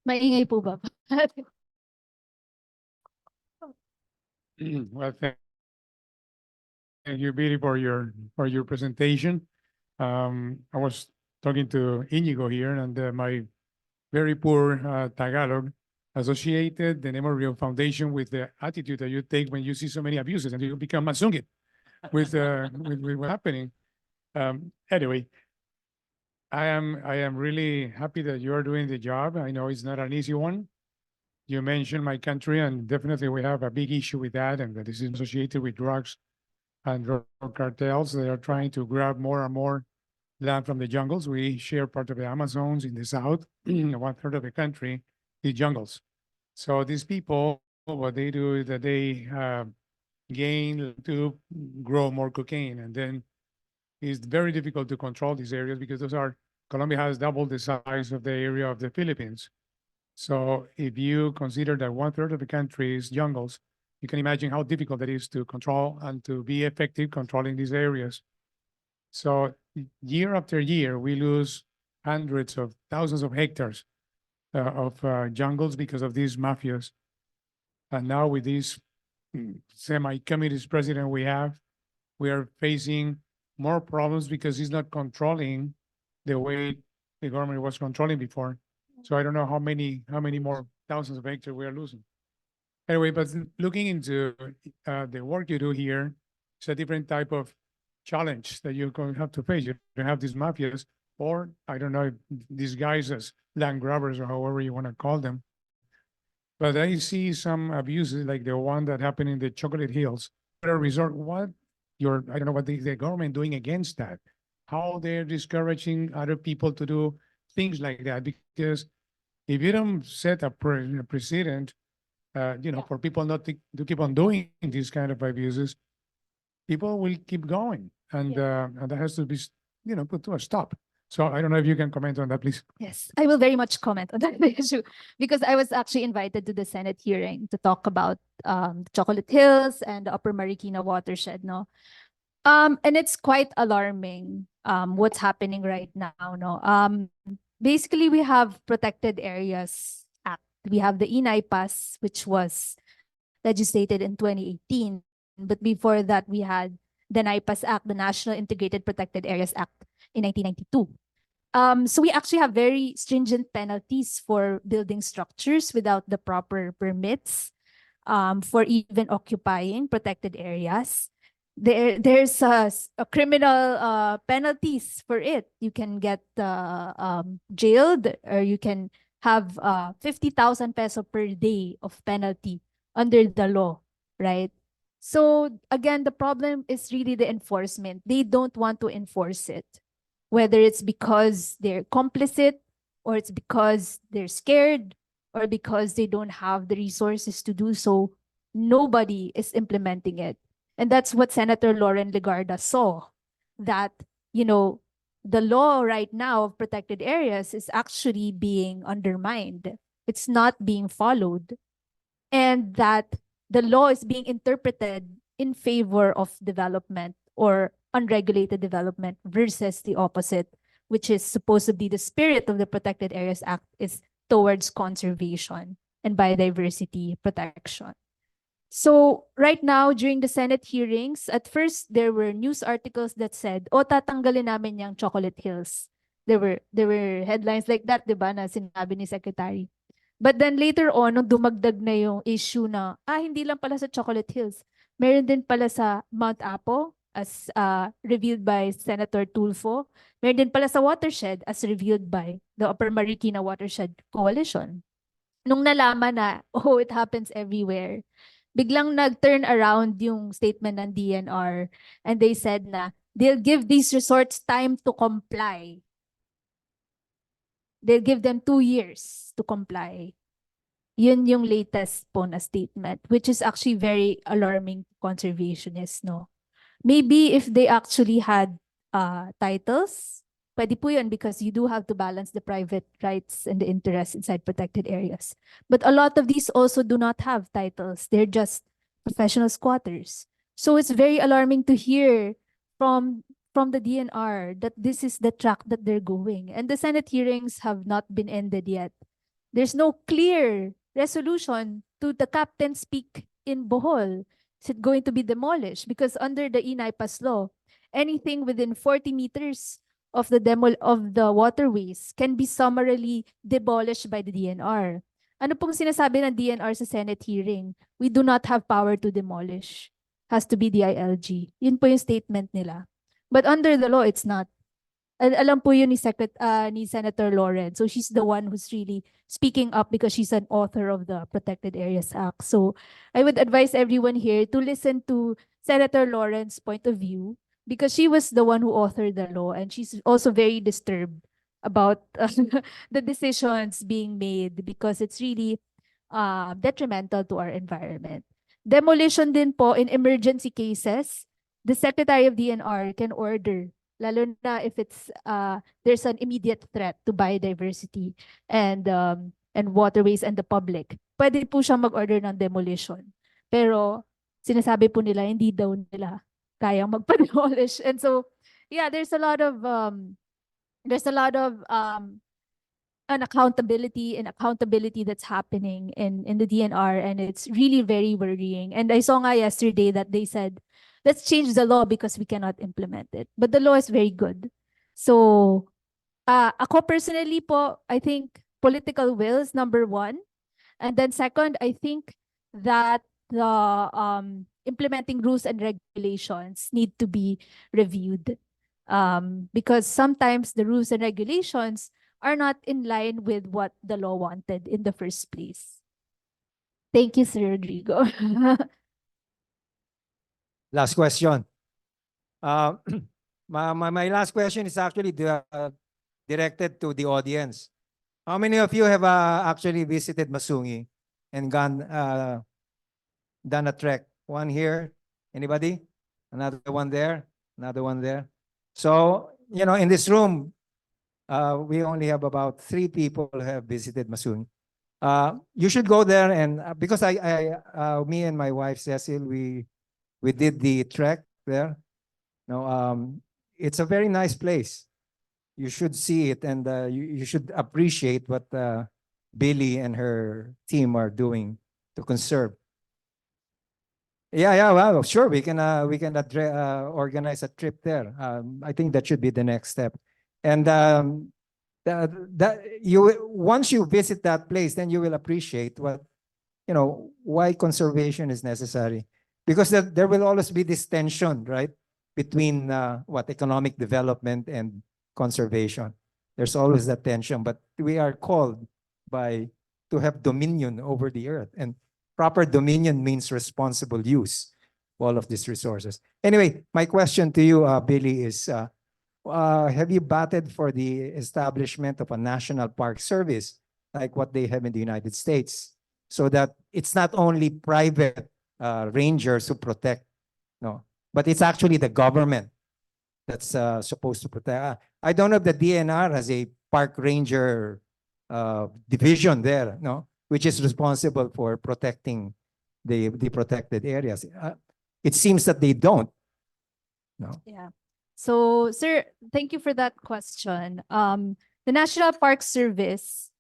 Maingay po ba? Well, thank you, Billy, for your presentation. I was talking to Inigo here, and my very poor Tagalog associated the Memorial Foundation with the attitude that you take when you see so many abuses, and you become masungit with what's happening. Anyway, I am really happy that you are doing the job. I know it's not an easy one. You mentioned my country, and definitely we have a big issue with that, and that this is associated with drugs and drug cartels. They are trying to grab more and more land from the jungles. We share part of the Amazons in the south. 1/3 of the country is jungles. So these people, what they do is that they gain to grow more cocaine, and then it's very difficult to control these areas because Colombia has double the size of the area of the Philippines. So if you consider that 1/3 of the country is jungles, you can imagine how difficult it is to control and to be effective controlling these areas. So year after year, we lose hundreds of thousands of hectares jungles because of these mafias. And now with this semi-communist president we are facing more problems because he's not controlling the way the government was controlling before. So I don't know how many more thousands of hectares we are losing. Anyway, but looking into the work you do here, it's a different type of challenge that you're going to have to face. You have these mafias, or I don't know, these guys as land grabbers or however you want to call them. But I see some abuses like the one that happened in the Chocolate Hills. Resort, I don't know what the government doing against that. How they're discouraging other people to do things like that. Because if you don't set a precedent, for people not to keep on doing these kind of abuses, people will keep going. And that has to be, put to a stop. So I don't know if you can comment on that, please. Yes, I will very much comment on that issue because I was actually invited to the Senate hearing to talk about Chocolate Hills and the Upper Marikina watershed, no? And it's quite alarming what's happening right now, no? Basically, we have Protected Areas Act. We have the INAIPAS, which was legislated in 2018. But before that, we had the NAIPAS Act, the National Integrated Protected Areas Act in 1992. So we actually have very stringent penalties for building structures without the proper permits, for even occupying protected areas. There's a criminal penalties for it. You can get jailed, or you can have 50,000 peso per day of penalty under the law, right? So again, the problem is really the enforcement. They don't want to enforce it, whether it's because they're complicit, or it's because they're scared, or because they don't have the resources to do so. Nobody is implementing it. And that's what Senator Lauren Legarda saw, that, the law right now of protected areas is actually being undermined. It's not being followed. And that the law is being interpreted in favor of development or unregulated development versus the opposite, which is supposedly the spirit of the Protected Areas Act is towards conservation and biodiversity protection. So right now, during the Senate hearings, at first there were news articles that said, tatanggalin namin yung Chocolate Hills. There were headlines like that, diba, na sinabi ni Secretary. But then later on, nung dumagdag na yung issue na, hindi lang pala sa Chocolate Hills. Meron din pala sa Mount Apo, as revealed by Senator Tulfo. Meron din pala sa watershed, as revealed by the Upper Marikina Watershed Coalition. Nung nalaman na, it happens everywhere, biglang nag-turn around yung statement ng DNR, and they said na they'll give these resorts time to comply. They'll give them 2 years to comply. Yun yung latest po na statement, which is actually very alarming to conservationists, no? Maybe if they actually had titles, pwede po yun, because you do have to balance the private rights and the interests inside protected areas. But a lot of these also do not have titles. They're just professional squatters. So it's very alarming to hear from the DNR that this is the track that they're going. And the Senate hearings have not been ended yet. There's no clear resolution to the Captain's Peak in Bohol. Is it going to be demolished? Because under the INAIPAS law, anything within 40 meters of the waterways can be summarily demolished by the DNR. Ano pong sinasabi ng DNR sa Senate hearing? We do not have power to demolish. Has to be the ILG. Yun po yung statement nila. But under the law, it's not. Alam po yun ni Senator Lauren. So she's the one who's really speaking up because she's an author of the Protected Areas Act. So I would advise everyone here to listen to Senator Lauren's point of view, because she was the one who authored the law, and she's also very disturbed about the decisions being made, because it's really detrimental to our environment. Demolition din po in emergency cases, the Secretary of DNR can order, lalo na if it's there's an immediate threat to biodiversity and waterways and the public. Pwede po siyang mag-order ng demolition. Pero sinasabi po nila, hindi daw nila kayang magpa-demolish. And so, yeah, there's a lot of an accountability that's happening in the DNR, and it's really very worrying. And I saw nga yesterday that they said, let's change the law because we cannot implement it. But the law is very good. So ako personally po, I think political will is number one. And then second, I think that the implementing rules and regulations need to be reviewed. Because sometimes the rules and regulations are not in line with what the law wanted in the first place. Thank you, Sir Rodrigo. Last question. My last question is actually directed to the audience. How many of you have actually visited Masungi and gone done a trek? One here. Anybody? Another one there. Another one there. So, you know, in this room, we only have about 3 people who have visited Masungi. You should go there, and because me and my wife Cecil, we did the trek there. No, it's a very nice place. You should see it, and you should appreciate what Billy and her team are doing to conserve. Yeah, well, sure, we can organize a trip there. I think that should be the next step. And once you visit that place, then you will appreciate what, you know, why conservation is necessary. Because there will always be this tension, right, between economic development and conservation. There's always that tension, but we are called to have dominion over the earth, and proper dominion means responsible use of all of these resources. Anyway, my question to you, Billy, is have you batted for the establishment of a national park service like what they have in the United States, so that it's not only private rangers who protect, no, but it's actually the government that's supposed to protect. I don't know if the DNR has a park ranger division there, no, which is responsible for protecting the protected areas. It seems that they don't. No. Yeah. So, sir, thank you for that question. The National Park Service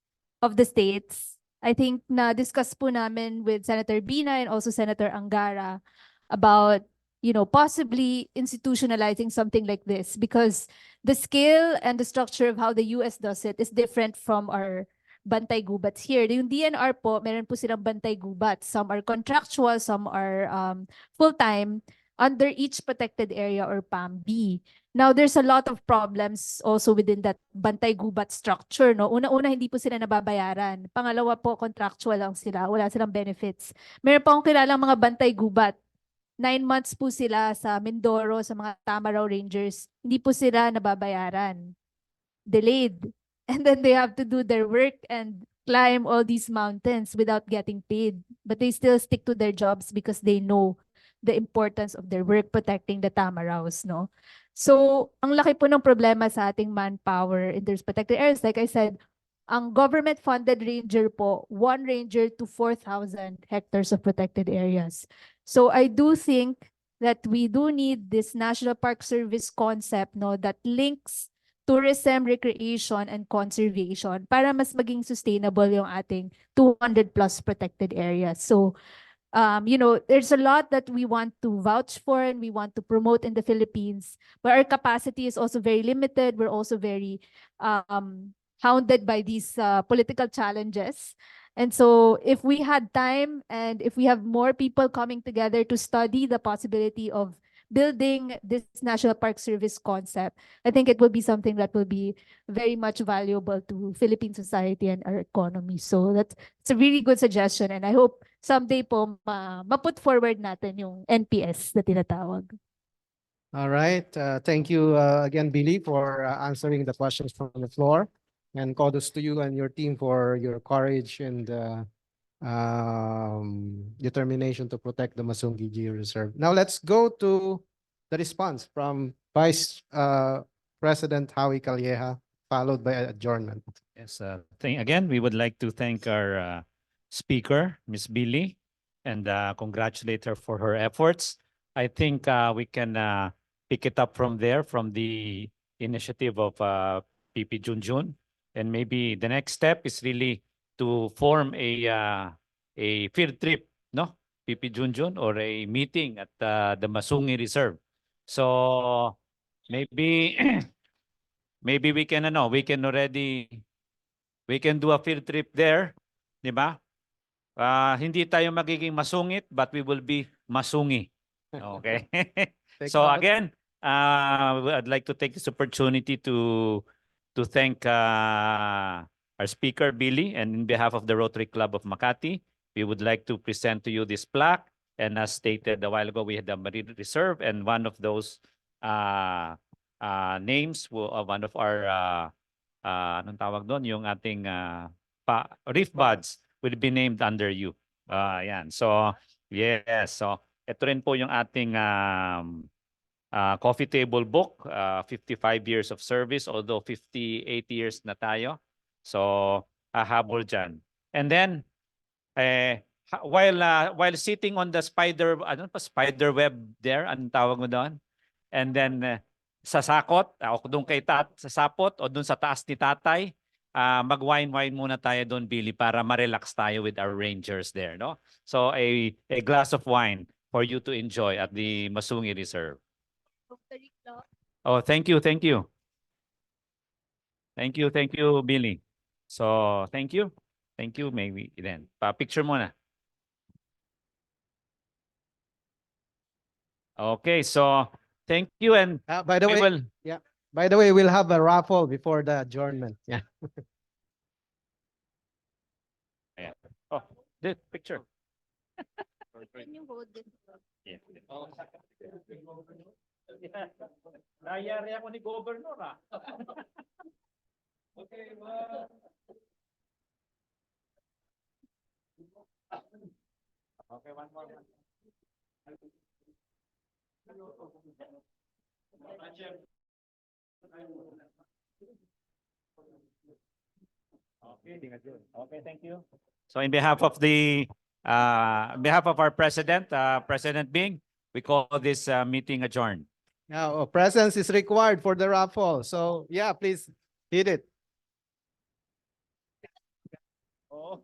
of the states, I think na-discuss po namin with Senator Bina and also Senator Angara about, you know, possibly institutionalizing something like this, because the scale and the structure of how the US does it is different from our bantay gubats here. Yung DNR po, meron po silang bantay gubats. Some are contractual, some are full-time under each protected area or PAM-B. Now, there's a lot of problems also within that bantay gubat structure. No? Una-una, hindi po sila nababayaran. Pangalawa po, contractual lang sila. Wala silang benefits. Meron pa akong kilalang mga bantay gubat. 9 months po sila sa Mindoro, sa mga Tamaraw Rangers. Hindi po sila nababayaran. Delayed. And then they have to do their work and climb all these mountains without getting paid. But they still stick to their jobs because they know the importance of their work protecting the Tamaraws, no? So, ang laki po ng problema sa ating manpower in those protected areas. Like I said, ang government-funded ranger po, 1 ranger to 4,000 hectares of protected areas. So, I do think that we do need this National Park Service concept, no, that links tourism, recreation, and conservation para mas maging sustainable yung ating 200 plus protected areas. So, you know, there's a lot that we want to vouch for and we want to promote in the Philippines, but our capacity is also very limited. We're also very hounded by these political challenges. And so if we had time and if we have more people coming together to study the possibility of building this National Park Service concept, I think it will be something that will be very much valuable to Philippine society and our economy. So it's a really good suggestion, and I hope someday po ma-put forward natin yung NPS na tinatawag. All right. Thank you again, Billy, for answering the questions from the floor. And kudos to you and your team for your courage and determination to protect the Masungi Geo Reserve. Now let's go to the response from Vice President Howie Calleja, followed by adjournment. Yes, again, we would like to thank our speaker, Ms. Billy, and congratulate her for her efforts. I think we can pick it up from there, from the initiative of PP Junjun. And maybe the next step is really to form a field trip, no? PP Junjun, or a meeting at the Masungi Reserve. So maybe maybe we can we can do a field trip there, di ba? Hindi tayo magiging masungit, but we will be masungi. Okay. Take So note. again, I'd like to take this opportunity to thank our speaker, Billy, and in behalf of the Rotary Club of Makati, we would like to present to you this plaque. And as stated a while ago, we had the Marine Reserve, and one of those names, one of our, anong tawag doon, yung ating reef buds will be named under you. Yan. So, yes. So, ito rin po yung ating coffee table book, 55 years of service, although 58 years na tayo. So, hahabol dyan. And then, while sitting on the spider web there, anong tawag mo doon? And then, sa sakot, o doon sa sapot, o doon sa taas ni tatay, mag-wine muna tayo doon, Billy, para ma-relax tayo with our rangers there, no? So, a glass of wine for you to enjoy at the Masungi Reserve. Oh, thank you, thank you. Thank you, Billy. So, thank you. Thank you, maybe then. Pa-picture muna. Okay, so thank you, and By the we way, will. by the way, we'll have a raffle before the adjournment. Yeah. Ayan. Oh, the picture. Can you hold this? Yeah. Nayari ako ni Governor, Okay, okay, one more. Okay, thank you. So in behalf of our president, President Bing, we call this meeting adjourned. Now, presence is required for the raffle. So, yeah, please hit it. Oh,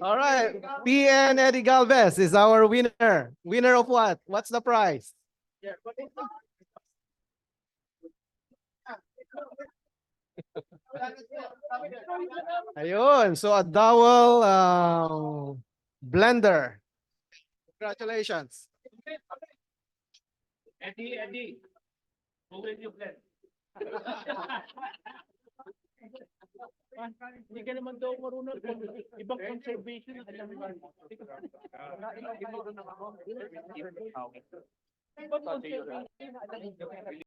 All right. PN Eddie Galvez is our winner. Winner of what? What's the prize? Ayun. So a dowel blender. Congratulations. Eddie, who will you blend? Hindi ka naman daw marunong kung ibang conservation ang alam mo. Ibang conservation ang alam mo.